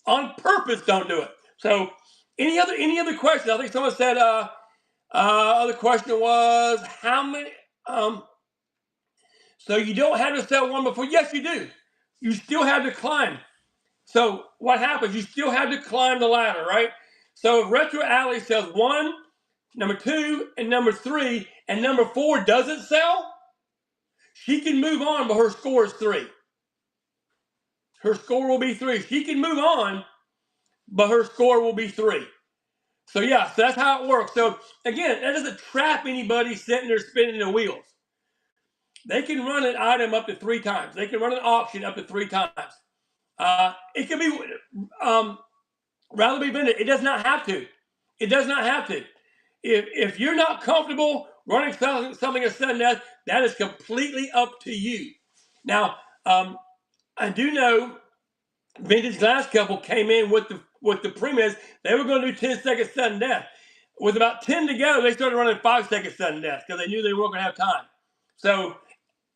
Speaker 1: On purpose, don't do it. So, any other questions? I think someone said, other question was, how many, so you don't have to sell one before? Yes, you do. You still have to climb. So what happens? You still have to climb the ladder, right? So if Retro Alley sells 1, number 2, and number 3, and number 4 doesn't sell, she can move on, but her score is 3. Her score will be 3. She can move on, but her score will be 3. So yeah, so that's how it works. So again, that doesn't trap anybody sitting there spinning their wheels. They can run an item up to 3 times. They can run an auction up to 3 times. It can be rather be vended. It does not have to. It does not have to. If you're not comfortable running something at sudden death, that is completely up to you. Now, I do know Vintage Glass Couple came in with the premise they were going to do 10-second sudden death. With about 10 to go, they started running 5-second sudden death because they knew they weren't going to have time. So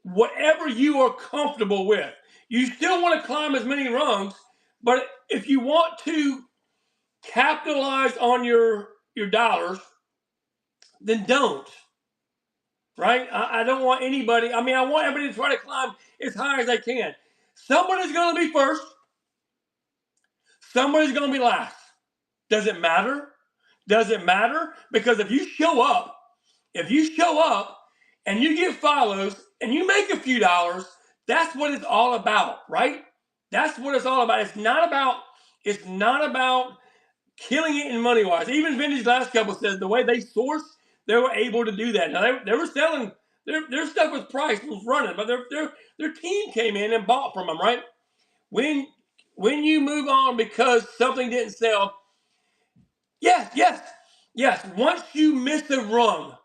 Speaker 1: whatever you are comfortable with, you still want to climb as many rungs, but if you want to capitalize on your dollars, then don't. Right? I don't want anybody, I want everybody to try to climb as high as they can. Somebody's going to be first. Somebody's going to be last. Does it matter? Does it matter? Because if you show up and you get follows and you make a few dollars, that's what it's all about, right? That's what it's all about. It's not about killing it in money wise. Even Vintage Glass Couple says the way they sourced, they were able to do that. Now they were selling their stuff was priced, was running, but their team came in and bought from them, right? When you move on because something didn't sell, yes. Once you miss a rung,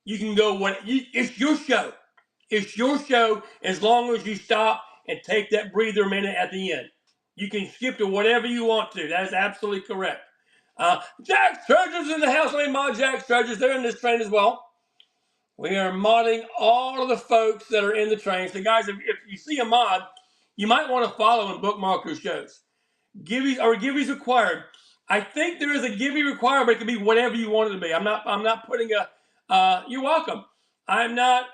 Speaker 1: you can go it's your show. It's your show as long as you stop and take that breather minute at the end. You can skip to whatever you want to. That is absolutely correct. Jack's Treasures in the house. Let me mod Jack's Treasures. They're in this train as well. We are modding all of the folks that are in the train. So, guys, if you see a mod, you might want to follow and bookmark your shows. Gibby's required. I think there is a Gibby required, but it can be whatever you want it to be. I'm not putting a. You're welcome. I'm not.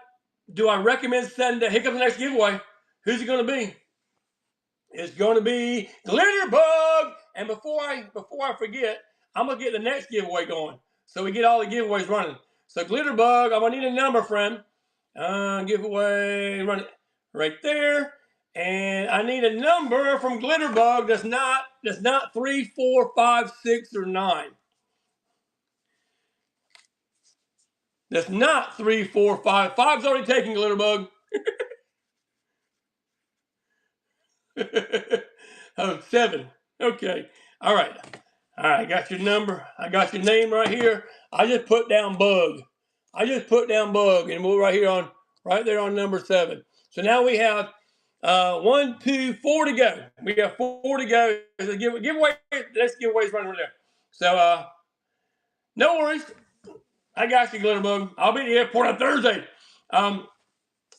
Speaker 1: Do I recommend sending? Here comes the next giveaway. Who's it going to be? It's going to be Glitterbug. And before I forget, I'm going to get the next giveaway going. So we get all the giveaways running. So Glitterbug, I'm going to need a number, friend. Giveaway, run it right there. And I need a number from Glitterbug that's not 3, 4, 5, 6, or 9. That's not 3, 4, 5. 5's already taken, Glitterbug. Oh, 7. Okay. All right. All right. I got your number. I got your name right here. I just put down Bug. And we're right there on number 7. So now we have 1, 2, 4 to go. We got 4 to go. Giveaway. Let's giveaways right over there. So no worries. I got you, Glitter Bug. I'll be at the airport on Thursday.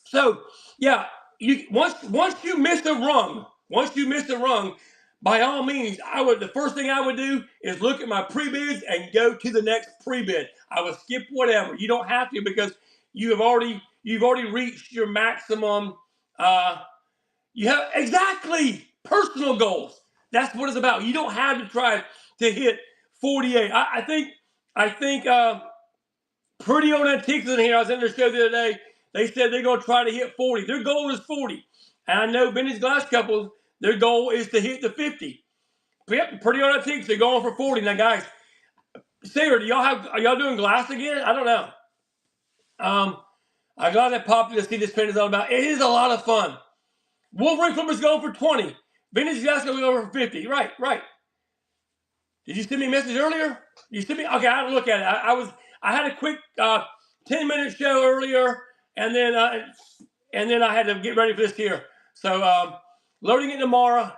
Speaker 1: So yeah, once you miss a rung, by all means, the first thing I would do is look at my pre-bids and go to the next pre-bid. I would skip whatever. You don't have to because you've already reached your maximum. You have exactly personal goals. That's what it's about. You don't have to try to hit 48. I think Pretty Old Antiques in here. I was in their show the other day. They said they're going to try to hit 40. Their goal is 40. And I know Vintage Glass Couples, their goal is to hit the 50. Yep, Pretty Old Antiques, they're going for 40. Now, guys, Sarah, are y'all doing glass again? I don't know. I'm glad that popped to see this pen is all about. It is a lot of fun. Wolverine Flipper's going for 20. Vintage Glass going over for 50. Right. Did you send me a message earlier? You sent me? Okay, I had to look at it. I had a quick 10-minute show earlier, and then I had to get ready for this here. So loading it tomorrow.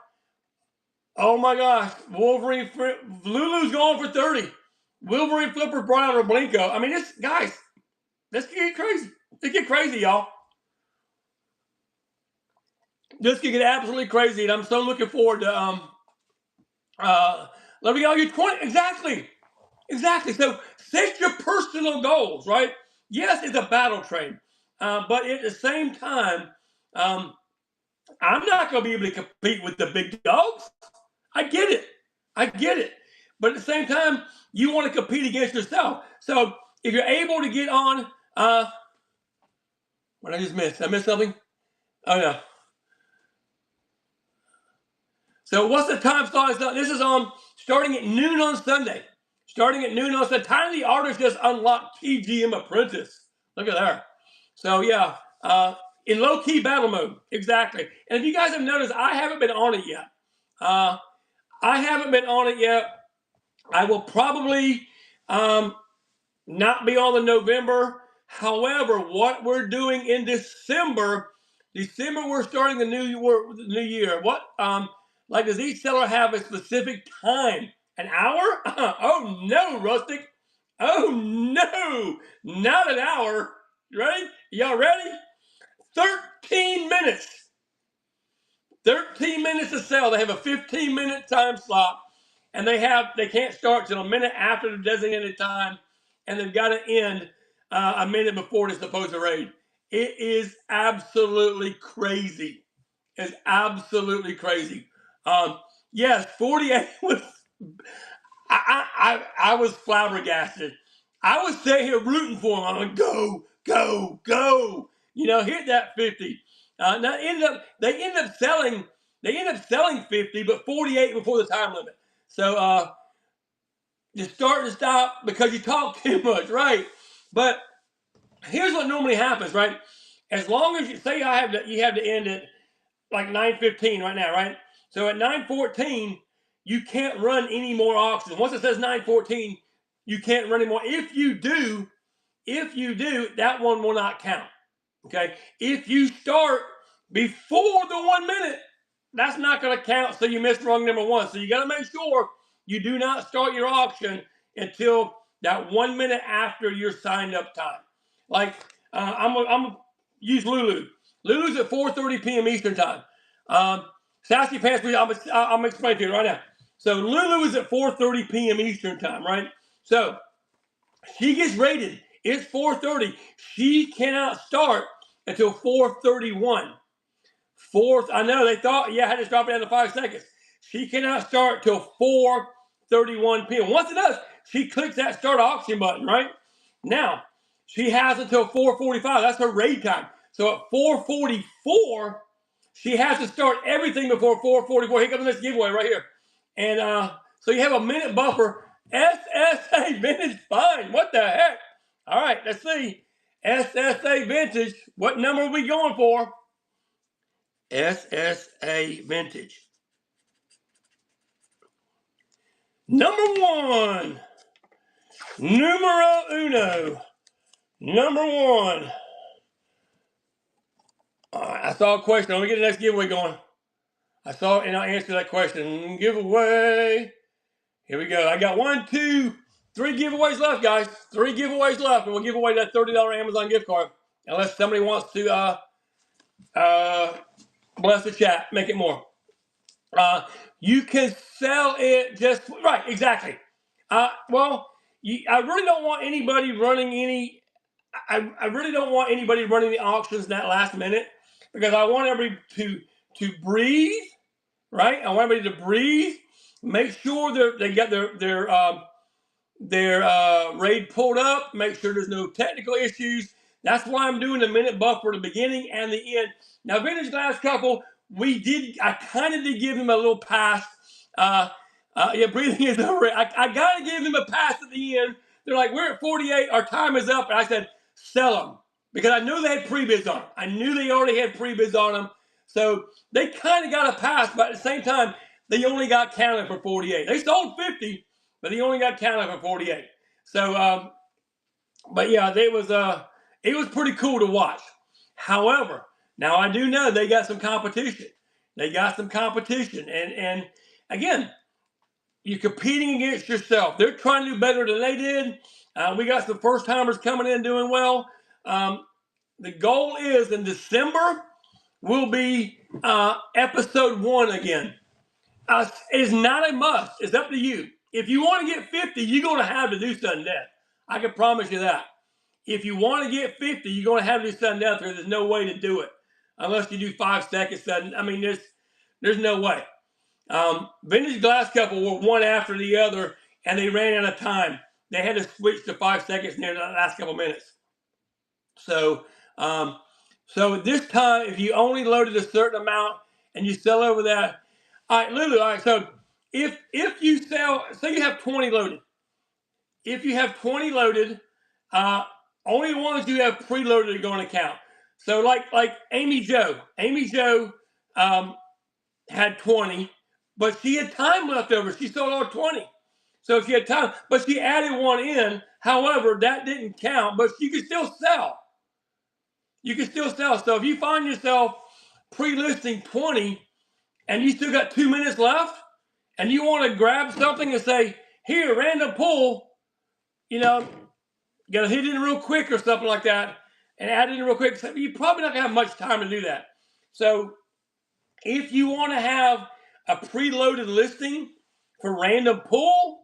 Speaker 1: Oh my gosh, Lulu's going for 30. Wolverine Flipper Brown or Blinko. I mean, let's get crazy. Let's get crazy, y'all. This could get absolutely crazy, and I'm so looking forward to let me go. You're 20 exactly. So set your personal goals, right? Yes, it's a battle train, but at the same time, I'm not going to be able to compete with the big dogs. I get it. But at the same time, you want to compete against yourself. So if you're able to get on, what I just missed? Did I miss something? Oh no. So what's the time slot? This is on starting at noon on Sunday. Tiny Artist just unlocked TGM Apprentice. Look at that. So yeah, in low-key battle mode. Exactly. And if you guys have noticed, I haven't been on it yet. I will probably not be on the November. However, what we're doing in December we're starting the new year. What like does each seller have a specific time? An hour? Oh no, Rustic. Oh no, not an hour. Ready? Y'all ready? 13 minutes. 13 minutes to sell. They have a 15-minute time slot, and they can't start till a minute after the designated time, and they've got to end a minute before they're supposed to raid. It is absolutely crazy. It's absolutely crazy. Yes, 48 was. I was flabbergasted. I was sitting here rooting for him. I'm like, go. Hit that 50. Now they end up selling 50, but 48 before the time limit. So you start to stop because you talk too much, right? But here's what normally happens, right? As long as you say you have to end it like 9:15 right now, right? So at 9:14, you can't run any more auctions. Once it says 9:14, you can't run anymore. If you do, that one will not count. Okay. If you start before the 1 minute, that's not going to count. So you missed rung number 1. So you got to make sure you do not start your auction until that 1 minute after your signed up time. Like I'm gonna use Lulu. Lulu's at 4:30 p.m. Eastern time. Sassy Pants, I'm explaining to you right now. So Lulu is at 4:30 p.m. Eastern time, right? So she gets rated. It's 4:30. She cannot start until 4:31. I know they thought, I had to drop it down to 5 seconds. She cannot start till 4:31 p.m. Once it does, she clicks that start auction button, right? Now, she has until 4:45. That's her raid time. So at 4:44, she has to start everything before 4:44. Here comes this giveaway right here. And so you have a minute buffer. SSA Vintage Fine. What the heck? All right, let's see. SSA Vintage. What number are we going for? SSA Vintage. Number one. Numero uno. Number one. I saw a question. Let me get the next giveaway going. I saw it and I answered that question. Giveaway. Here we go. I got 1, 2, 3 giveaways left, guys. 3 giveaways left, and we'll give away that $30 Amazon gift card. Unless somebody wants to bless the chat, make it more. You can sell it just right, exactly. Well, I really don't want anybody running any. I really don't want anybody running the auctions that last minute because I want everybody to breathe, right? I want everybody to breathe. Make sure they got their raid pulled up. Make sure there's no technical issues. That's why I'm doing the minute buffer at the beginning and the end. Now, Vintage Glass Couple, I kind of did give him a little pass. Yeah, breathing is over. I got to give him a pass at the end. They're like, we're at 48. Our time is up. And I said, sell them. Because I knew they had pre-bids on them. I knew they already had pre-bids on them. So they kind of got a pass. But at the same time, they only got counted for 48. They sold 50, but they only got counted for 48. So, but yeah, it was pretty cool to watch. However, now I do know they got some competition. They got some competition. And again, you're competing against yourself. They're trying to do better than they did. We got some first timers coming in doing well. The goal is in December will be episode 1 again. It's not a must. It's up to you. If you want to get 50, you're going to have to do sudden death. I can promise you that. If you want to get 50, you're going to have to do sudden death. There's no way to do it unless you do 5 seconds sudden. I mean, there's no way. Vintage Glass Couple were one after the other, and they ran out of time. They had to switch to 5 seconds near the last couple minutes. So this time, if you only loaded a certain amount and you sell over that, all right, Lulu. All right, so if you sell, say you have 20 loaded. If you have 20 loaded, only the ones you have preloaded are going to count. So like Amy Jo. Amy Jo had 20. But she had time left over. She sold all 20. So she had time. But she added one in. However, that didn't count. But you can still sell. You can still sell. So if you find yourself pre-listing 20 and you still got 2 minutes left and you want to grab something and say, here, random pull, you got to hit it in real quick or something like that and add it in real quick. So you're probably not going to have much time to do that. So if you want to have a preloaded listing for random pull,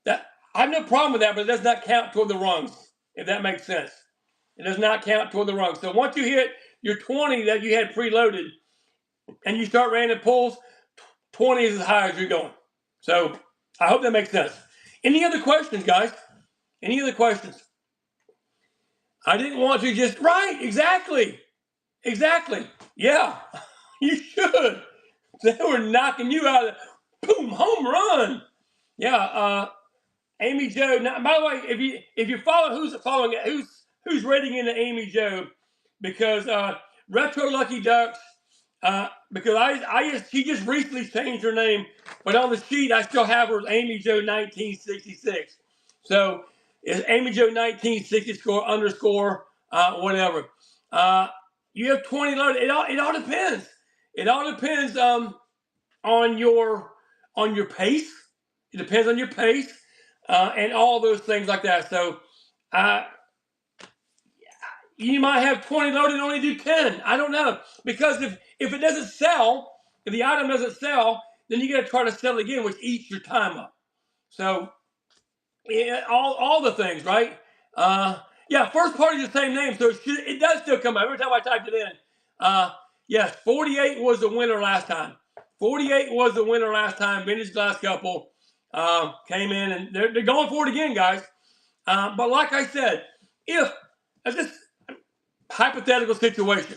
Speaker 1: that I have no problem with that, but it does not count toward the rungs, if that makes sense. It does not count toward the rungs. So once you hit your 20 that you had preloaded and you start random pulls, 20 is as high as you're going. So I hope that makes sense. Any other questions, guys? Any other questions? I didn't want to just, right, exactly. Yeah, you should. They were knocking you out of the boom, home run. Yeah, Amy Jo. Now, by the way, if you follow who's rating into Amy Jo, because Retro Lucky Ducks, because she just recently changed her name, but on the sheet I still have her as Amy Jo 1966. So it's Amy Jo 1960 underscore whatever. You have 20 loaded. It all depends. It all depends on your pace. It depends on your pace and all those things like that. So you might have 20 loaded and only do 10. I don't know. Because if it doesn't sell, if the item doesn't sell, then you got to try to sell it again, which eats your time up. So yeah, all the things, right? Yeah, first party is the same name, so it does still come up every time I typed it in. Yes, 48 was the winner last time. 48 was the winner last time. Vintage Glass Couple came in, and they're going for it again, guys. But like I said, if this hypothetical situation,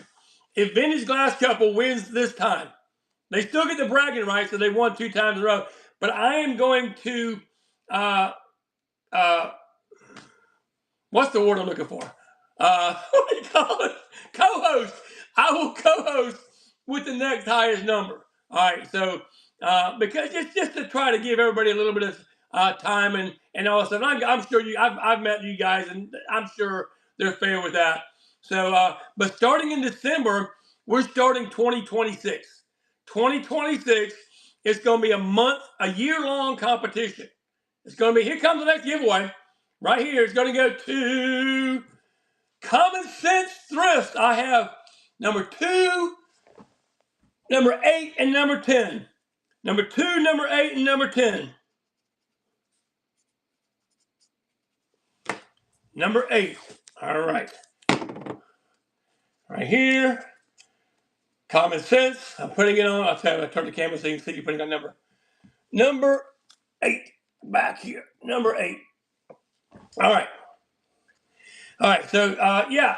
Speaker 1: if Vintage Glass Couple wins this time, they still get the bragging rights, so they won 2 times in a row. But I am going to what's the word I'm looking for? What do you call it? Co-host. I will co-host with the next highest number. All right, so because it's just to try to give everybody a little bit of time and all that. I'm sure I've met you guys, and I'm sure they're fair with that. So, but starting in December, we're starting 2026. 2026 is going to be a year-long competition. It's going to be, here comes the next giveaway. Right here, it's going to go to Common Sense Thrift. I have number 2, number 8, and number 10. Number 2, number 8, and number 10. Number 8. All right. Right here. Common Sense. I'm putting it on. I'll tell you, I turn the camera so you can see you're putting on number. Number 8. Back here. Number 8. All right. All right. So, yeah.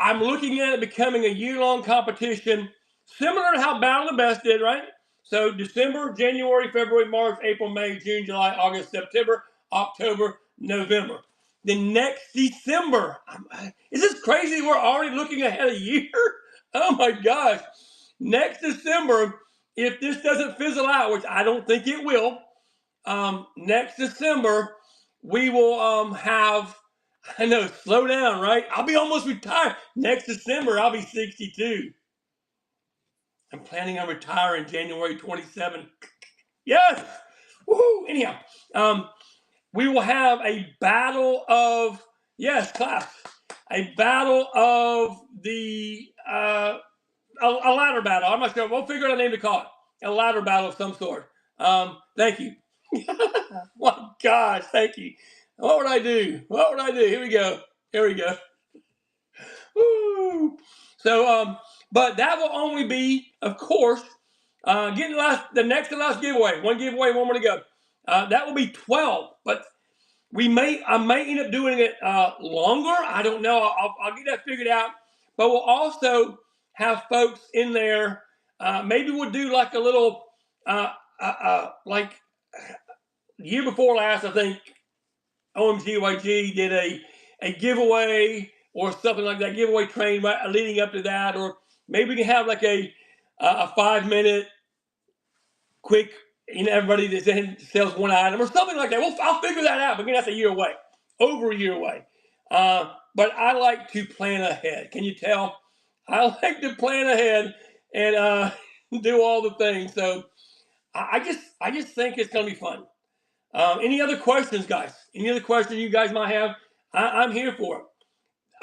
Speaker 1: I'm looking at it becoming a year-long competition, similar to how Battle of the Best did, right? So December, January, February, March, April, May, June, July, August, September, October, November. The next December, is this crazy? We're already looking ahead a year? Oh my gosh. Next December, if this doesn't fizzle out, which I don't think it will, next December, we will have, I know, slow down, right? I'll be almost retired. Next December, I'll be 62. I'm planning on retiring January 27. Yes! Woohoo! Anyhow, we will have a battle of, yes, class, a battle of the, a ladder battle. I'm not sure. We'll figure out a name to call it. A ladder battle of some sort. Thank you. My gosh, thank you. What would I do? What would I do? Here we go. Here we go. Woo! So, but that will only be, of course, getting the next to last giveaway. One giveaway, one more to go. That will be 12. But I may end up doing it longer. I don't know. I'll get that figured out. But we'll also have folks in there. Maybe we'll do like a little, like year before last, I think OMGYG did a giveaway or something like that, giveaway train leading up to that, or maybe we can have like a 5-minute quick, everybody that sells one item or something like that. I'll figure that out. But again, that's a year away, over a year away. But I like to plan ahead. Can you tell? I like to plan ahead and do all the things. So I just think it's going to be fun. Any other questions, guys? Any other questions you guys might have? I'm here for it.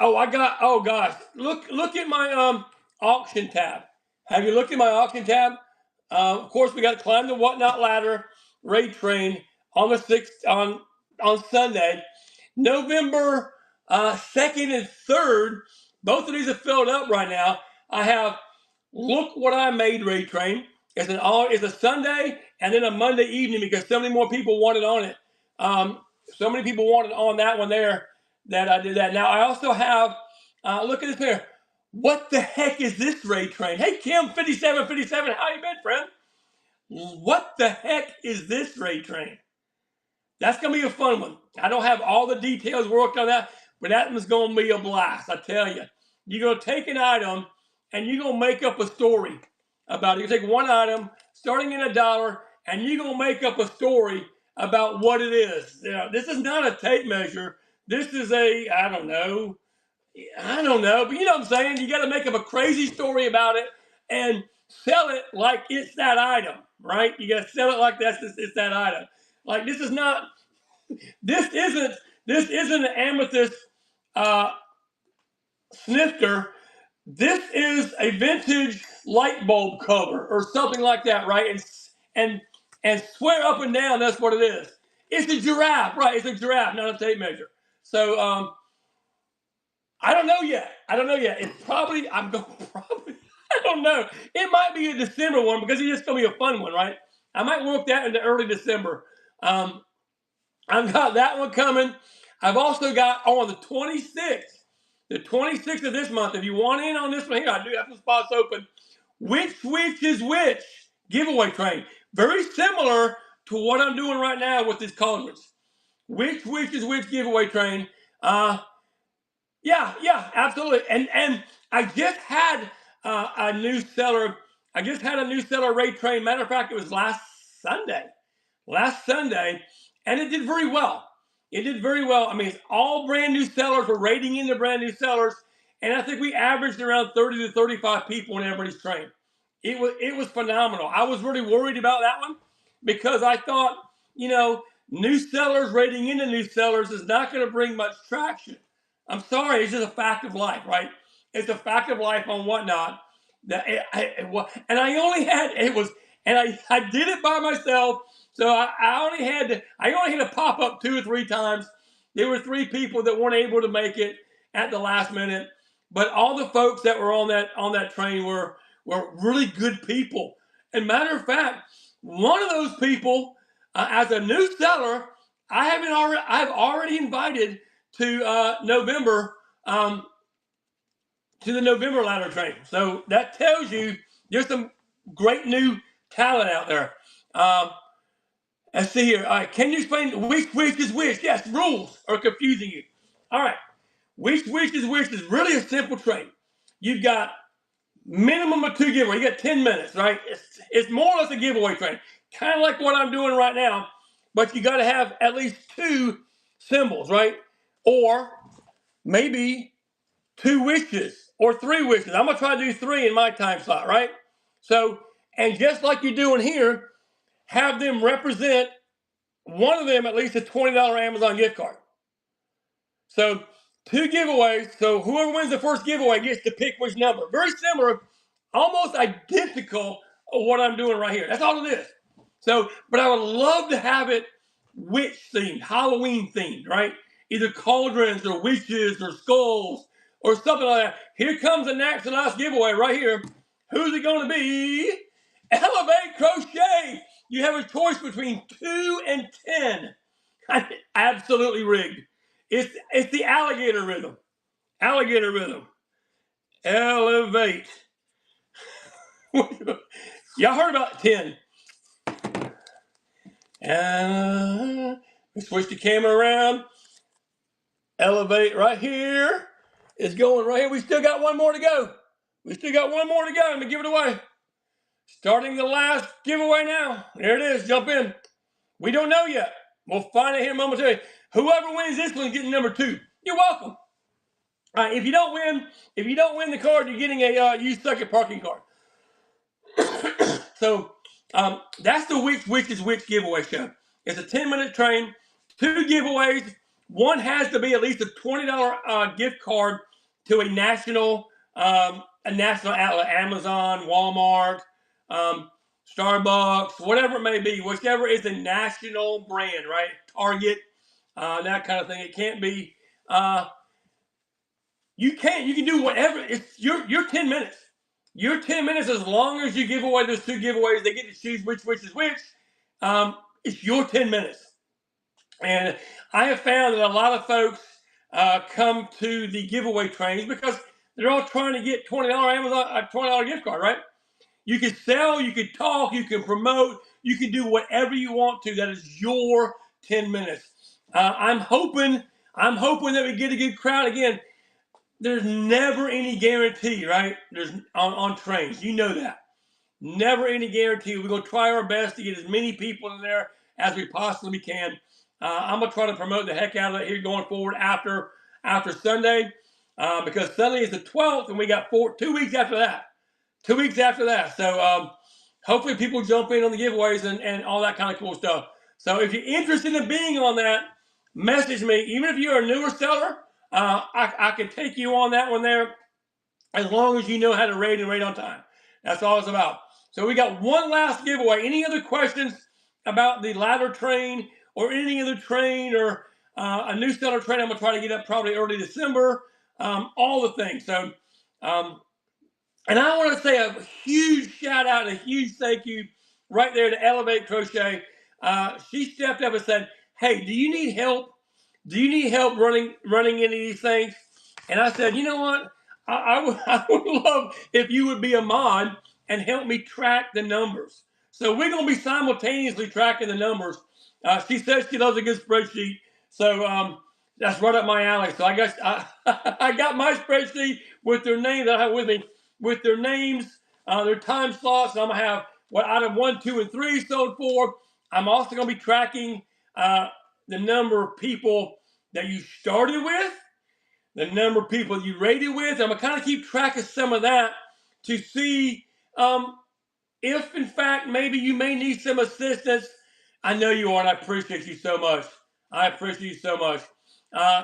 Speaker 1: Oh gosh, look at my auction tab. Have you looked at my auction tab? Of course, we got to climb the Whatnot Ladder raid train on the 6th on Sunday, November 2nd and 3rd. Both of these are filled up right now. I have Look What I Made raid train. It's a Sunday and then a Monday evening because so many more people wanted on it. So many people wanted on that one there that I did that. Now I also have, look at this here. What the heck is this raid train? Hey Kim 5757, how you been, friend? What the heck is this raid train? That's gonna be a fun one. I don't have all the details worked on that, but that one's gonna be a blast. I tell you, you're gonna take an item and you're gonna make up a story about it. You take one item starting in $1 and you're gonna make up a story about what it is. You know, this is not a tape measure. This is I don't know, but you know what I'm saying? You got to make up a crazy story about it and sell it like it's that item, right? You got to sell it like it's that item. Like this isn't an amethyst snifter. This is a vintage light bulb cover or something like that, right? And swear up and down that's what it is. It's a giraffe, right? It's a giraffe, not a tape measure. So I don't know yet. It's probably I don't know. It might be a December one because it's just gonna be a fun one, right? I might work that into early December. I've got that one coming. I've also got on the 26th. The 26th of this month, if you want in on this one here, I do have some spots open. Which is which giveaway train. Very similar to what I'm doing right now with this conference. Which is which giveaway train. Yeah, absolutely. And I just had a new seller. I just had a new seller raid train. Matter of fact, it was last Sunday. Last Sunday, and it did very well. It did very well. I mean, it's all brand new sellers. We're rating in the brand new sellers, and I think we averaged around 30 to 35 people in everybody's train. It was phenomenal. I was really worried about that one because I thought, new sellers rating into new sellers is not going to bring much traction. I'm sorry, it's just a fact of life, right? It's a fact of life on Whatnot. And I only had it was, and I did it by myself. So I only had to pop up 2 or 3 times. There were 3 people that weren't able to make it at the last minute, but all the folks that were on that train were really good people. And matter of fact, one of those people, as a new seller, I've already invited to November, to the November ladder train. So that tells you there's some great new talent out there. Let's see here. All right, can you explain which is which? Yes, rules are confusing you. All right, which is which is really a simple train. You've got minimum of 2 giveaways. You got 10 minutes, right? It's more or less a giveaway train, kind of like what I'm doing right now. But you got to have at least 2 symbols, right? Or maybe 2 wishes or 3 wishes. I'm gonna try to do 3 in my time slot, right? So, and just like you're doing here, have them represent one of them at least a $20 Amazon gift card. So 2 giveaways. So whoever wins the first giveaway gets to pick which number. Very similar, almost identical of what I'm doing right here. That's all it is. So, but I would love to have it witch themed, Halloween themed, right? Either cauldrons or witches or skulls or something like that. Here comes the next and last giveaway right here. Who's it going to be? Elevate Crochet. You have a choice between 2 and 10. Absolutely rigged. It's the alligator rhythm. Alligator rhythm. Elevate. Y'all heard about 10. We switch the camera around. Elevate right here. It's going right here. We still got one more to go. I'm going to give it away. Starting the last giveaway now. There it is. Jump in. We don't know yet. We'll find out here momentarily. Whoever wins this one is getting number 2. You're welcome. All right, if you don't win the card, you're getting a you suck at parking card. So that's the which is which giveaway show. It's a 10-minute train, 2 giveaways. One has to be at least a $20 gift card to a national outlet, Amazon, Walmart, Starbucks, whatever it may be, whichever is a national brand, right? Target, that kind of thing. It can't be. You can do whatever. It's your 10 minutes. Your 10 minutes, as long as you give away those 2 giveaways, they get to choose which is which. It's your 10 minutes. And I have found that a lot of folks come to the giveaway trains because they're all trying to get $20 Amazon, $20 gift card, right? You can sell, you can talk, you can promote, you can do whatever you want to. That is your 10 minutes. I'm hoping that we get a good crowd again. There's never any guarantee, right? There's on trains. You know that. Never any guarantee. We're going to try our best to get as many people in there as we possibly can. I'm going to try to promote the heck out of it here going forward after Sunday because Sunday is the 12th and we got 2 weeks after that. 2 weeks after that. So hopefully people jump in on the giveaways and all that kind of cool stuff. So if you're interested in being on that, message me. Even if you're a newer seller, I can take you on that one there as long as you know how to rate and rate on time. That's all it's about. So we got one last giveaway. Any other questions about the ladder train or any other train or a new seller train? I'm going to try to get up probably early December. All the things. So, and I want to say a huge shout out and a huge thank you right there to Elevate Crochet. She stepped up and said, "Hey, do you need help? Do you need help running any of these things?" And I said, "You know what? I would love if you would be a mod and help me track the numbers." So we're going to be simultaneously tracking the numbers. She says she loves a good spreadsheet. So that's right up my alley. So I guess I got my spreadsheet with their names that I have with me, with their names, their time slots. And I'm going to have what item 1, 2, and 3 sold for. I'm also going to be tracking the number of people that you started with, the number of people you rated with. I'm going to kind of keep track of some of that to see if, in fact, maybe you may need some assistance. I know you are, and I appreciate you so much. I appreciate you so much.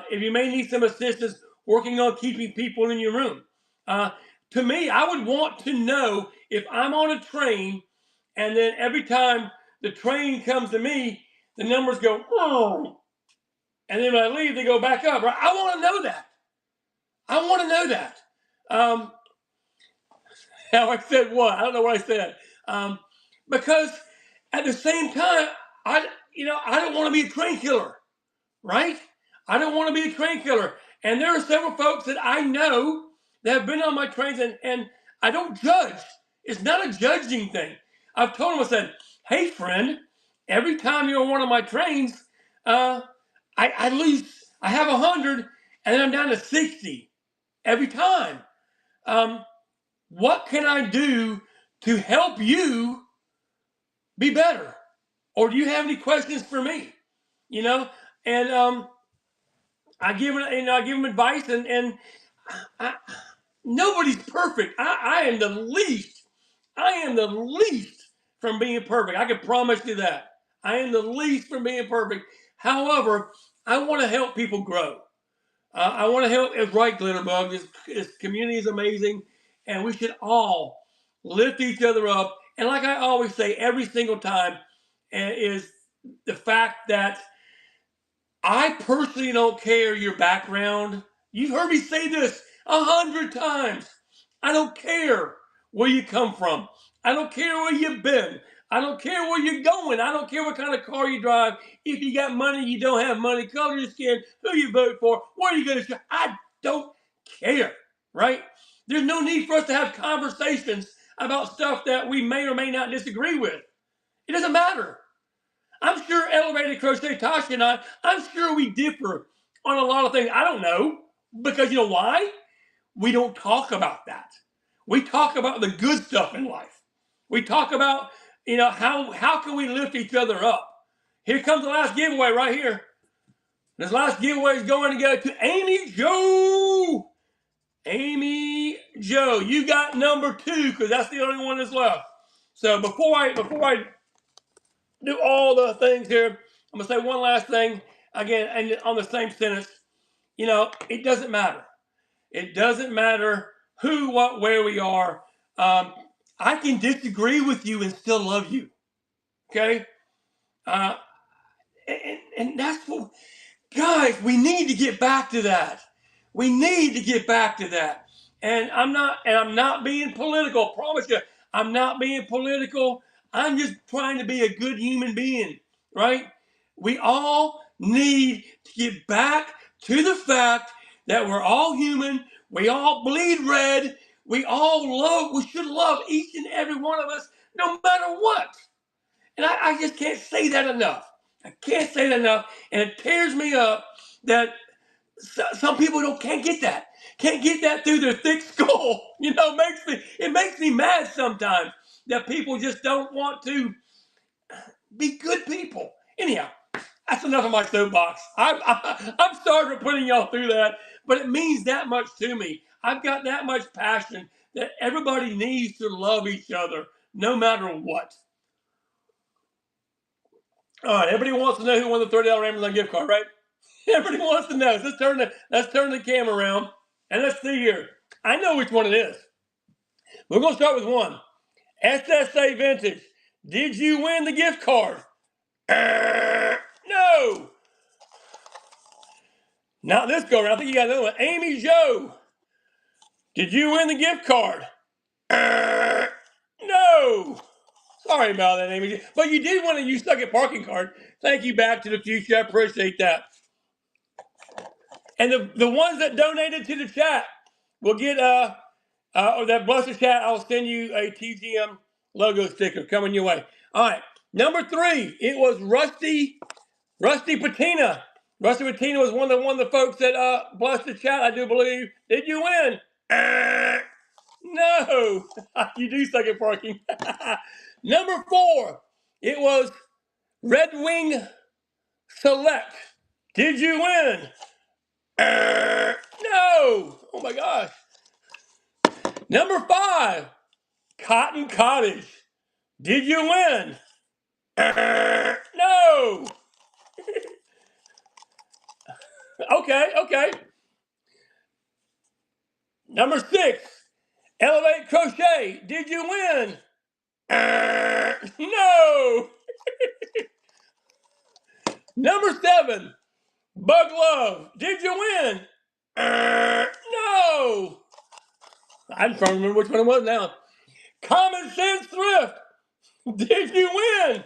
Speaker 1: If you may need some assistance working on keeping people in your room. To me, I would want to know if I'm on a train and then every time the train comes to me, the numbers go, oh, and then when I leave, they go back up. Right? I want to know that. I want to know that. How I said what? I don't know what I said. Because at the same time, I don't want to be a train killer, right? I don't want to be a train killer. And there are several folks that I know that have been on my trains, and I don't judge. It's not a judging thing. I've told them, I said, hey, friend, every time you're on one of my trains, I lose, I have 100, and then I'm down to 60 every time. What can I do to help you be better? Or do you have any questions for me? You know, and I give them advice, and nobody's perfect. I am the least. I am the least from being perfect. I can promise you that. I am the least from being perfect. However, I want to help people grow. I want to help. It's right, Glitterbug. This community is amazing, and we should all lift each other up. And like I always say, every single time, is the fact that I personally don't care your background. You've heard me say this 100 times. I don't care where you come from. I don't care where you've been. I don't care where you're going. I don't care what kind of car you drive. If you got money, you don't have money, color your skin, who you vote for, where you going to shop. I don't care, right? There's no need for us to have conversations about stuff that we may or may not disagree with. It doesn't matter. I'm sure Elevated Crochet Tasha and I'm sure we differ on a lot of things. I don't know, because you know why? We don't talk about that. We talk about the good stuff in life. We talk about, how can we lift each other up? Here comes the last giveaway right here. This last giveaway is going to go to Amy Jo. Amy Jo, you got number 2 because that's the only one that's left. So before I do all the things here, I'm going to say one last thing again, and on the same sentence. It doesn't matter. It doesn't matter who, what, where we are. I can disagree with you and still love you. Okay? And that's what, guys, we need to get back to that. We need to get back to that. And I'm not being political. I promise you, I'm not being political. I'm just trying to be a good human being, right? We all need to get back to the fact that we're all human. We all bleed red. We should love each and every one of us, no matter what. And I just can't say that enough. I can't say that enough. And it tears me up that some people can't get that. Can't get that through their thick skull. It makes me mad sometimes that people just don't want to be good people. Anyhow, that's enough of my soapbox. I'm sorry for putting y'all through that, but it means that much to me. I've got that much passion that everybody needs to love each other no matter what. All right, everybody wants to know who won the $30 Amazon gift card, right? Everybody wants to know. Let's turn the camera around and let's see here. I know which one it is. We're going to start with one. SSA Vintage. Did you win the gift card? No. Not this go around. I think you got another one. Amy Jo. Did you win the gift card? No. Sorry about that, Amy. But you did win a You Suck at Parking card. Thank you, Back to the Future. I appreciate that. And the ones that donated to the chat will get or that blessed chat. I'll send you a TGM logo sticker coming your way. All right, number 3. It was Rusty Patina. Rusty Patina was one of the folks that blessed the chat, I do believe. Did you win? No, you do suck at parking. Number 4, it was Red Wing Select. Did you win? No. Oh my gosh. Number 5, Cotton Cottage. Did you win? No. Okay. Number 6, Elevate Crochet. Did you win? No. Number 7, Bug Love. Did you win? No. I'm trying to remember which one it was now. Common Sense Thrift. Did you win?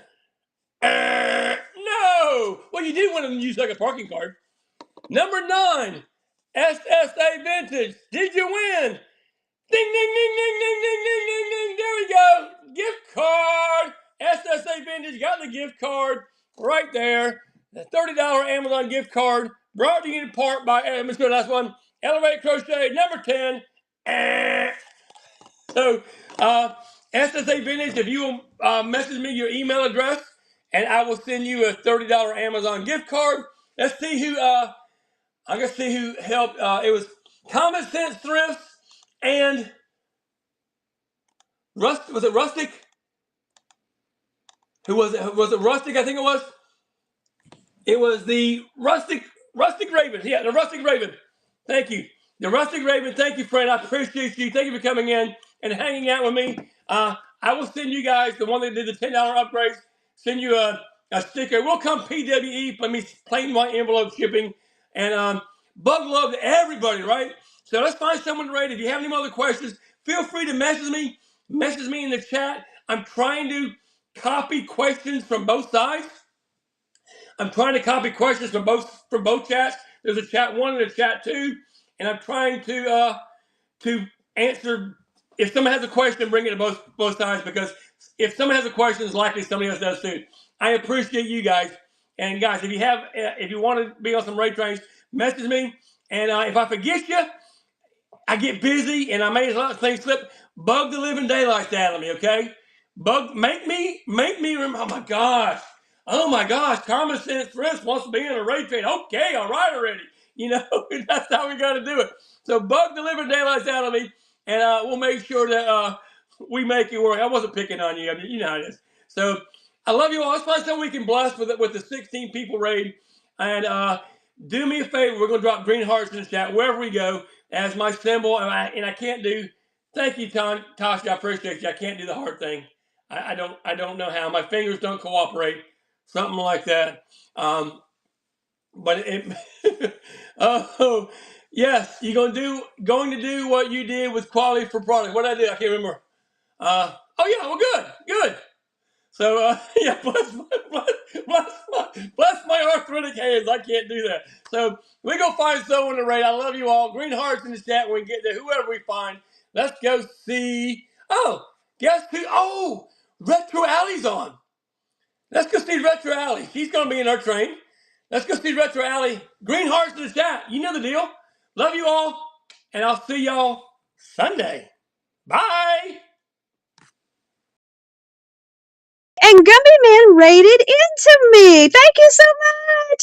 Speaker 1: No. Well, you did win a used like a parking card. Number 9, SSA Vintage. Did you win? Ding, ding, ding, ding, ding, ding, ding, ding, ding. There we go. Gift card. SSA Vintage got the gift card right there. The $30 Amazon gift card brought to you in part by, let's go to the last one. Elevate Crochet, number 10. So, SSA Vintage, if you will message me your email address, and I will send you a $30 Amazon gift card. Let's see who, I'm going to see who helped. It was Common Sense Thrifts and was it Rustic? Who was it? Was it Rustic? I think it was. It was the Rustic Raven. Yeah, the Rustic Raven. Thank you. The Rustic Raven, thank you, friend. I appreciate you. Thank you for coming in and hanging out with me. I will send you guys, the one that did the $10 upgrades, send you a sticker. We'll come PWE, let me plain white envelope shipping. And bug love to everybody, right? So let's find someone to rate. If you have any other questions, feel free to message me. Message me in the chat. I'm trying to copy questions from both sides. I'm trying to copy questions from both chats. There's a chat 1 and a chat 2, and I'm trying to answer. If someone has a question, bring it to both sides, because if someone has a question, it's likely somebody else does too. I appreciate you guys, and guys, if you want to be on some raid trains, message me, and if I forget you, I get busy and I made a lot of things slip. Bug the living daylights out of me, okay? Make me remember. Oh my gosh, Common Sense Thrift wants to be in a raid train. Okay, all right already. That's how we got to do it. So bug the living daylights out of me, and we'll make sure that we make it work. I wasn't picking on you. I mean, you know how it is. So I love you all. Let's find something we can bless with the 16 people raid. And do me a favor. We're going to drop green hearts in the chat wherever we go as my symbol. And I can't do. Thank you, Tasha. I appreciate you. I can't do the heart thing. I don't know how. My fingers don't cooperate. Something like that. But it. Oh yes, you're going to do what you did with quality for product. What did I do? I can't remember. Oh yeah, well good. So yeah, bless my arthritic hands. I can't do that. So we go find someone to rate. I love you all. Green hearts in the chat when we get there. Whoever we find, let's go see. Oh, guess who? Oh, Retro Alley's on. Let's go see Retro Alley. She's going to be in our train. Let's go see Retro Alley. Green hearts in the chat. You know the deal. Love you all, and I'll see y'all Sunday. Bye.
Speaker 2: And Gumby Man raided into me. Thank you so much.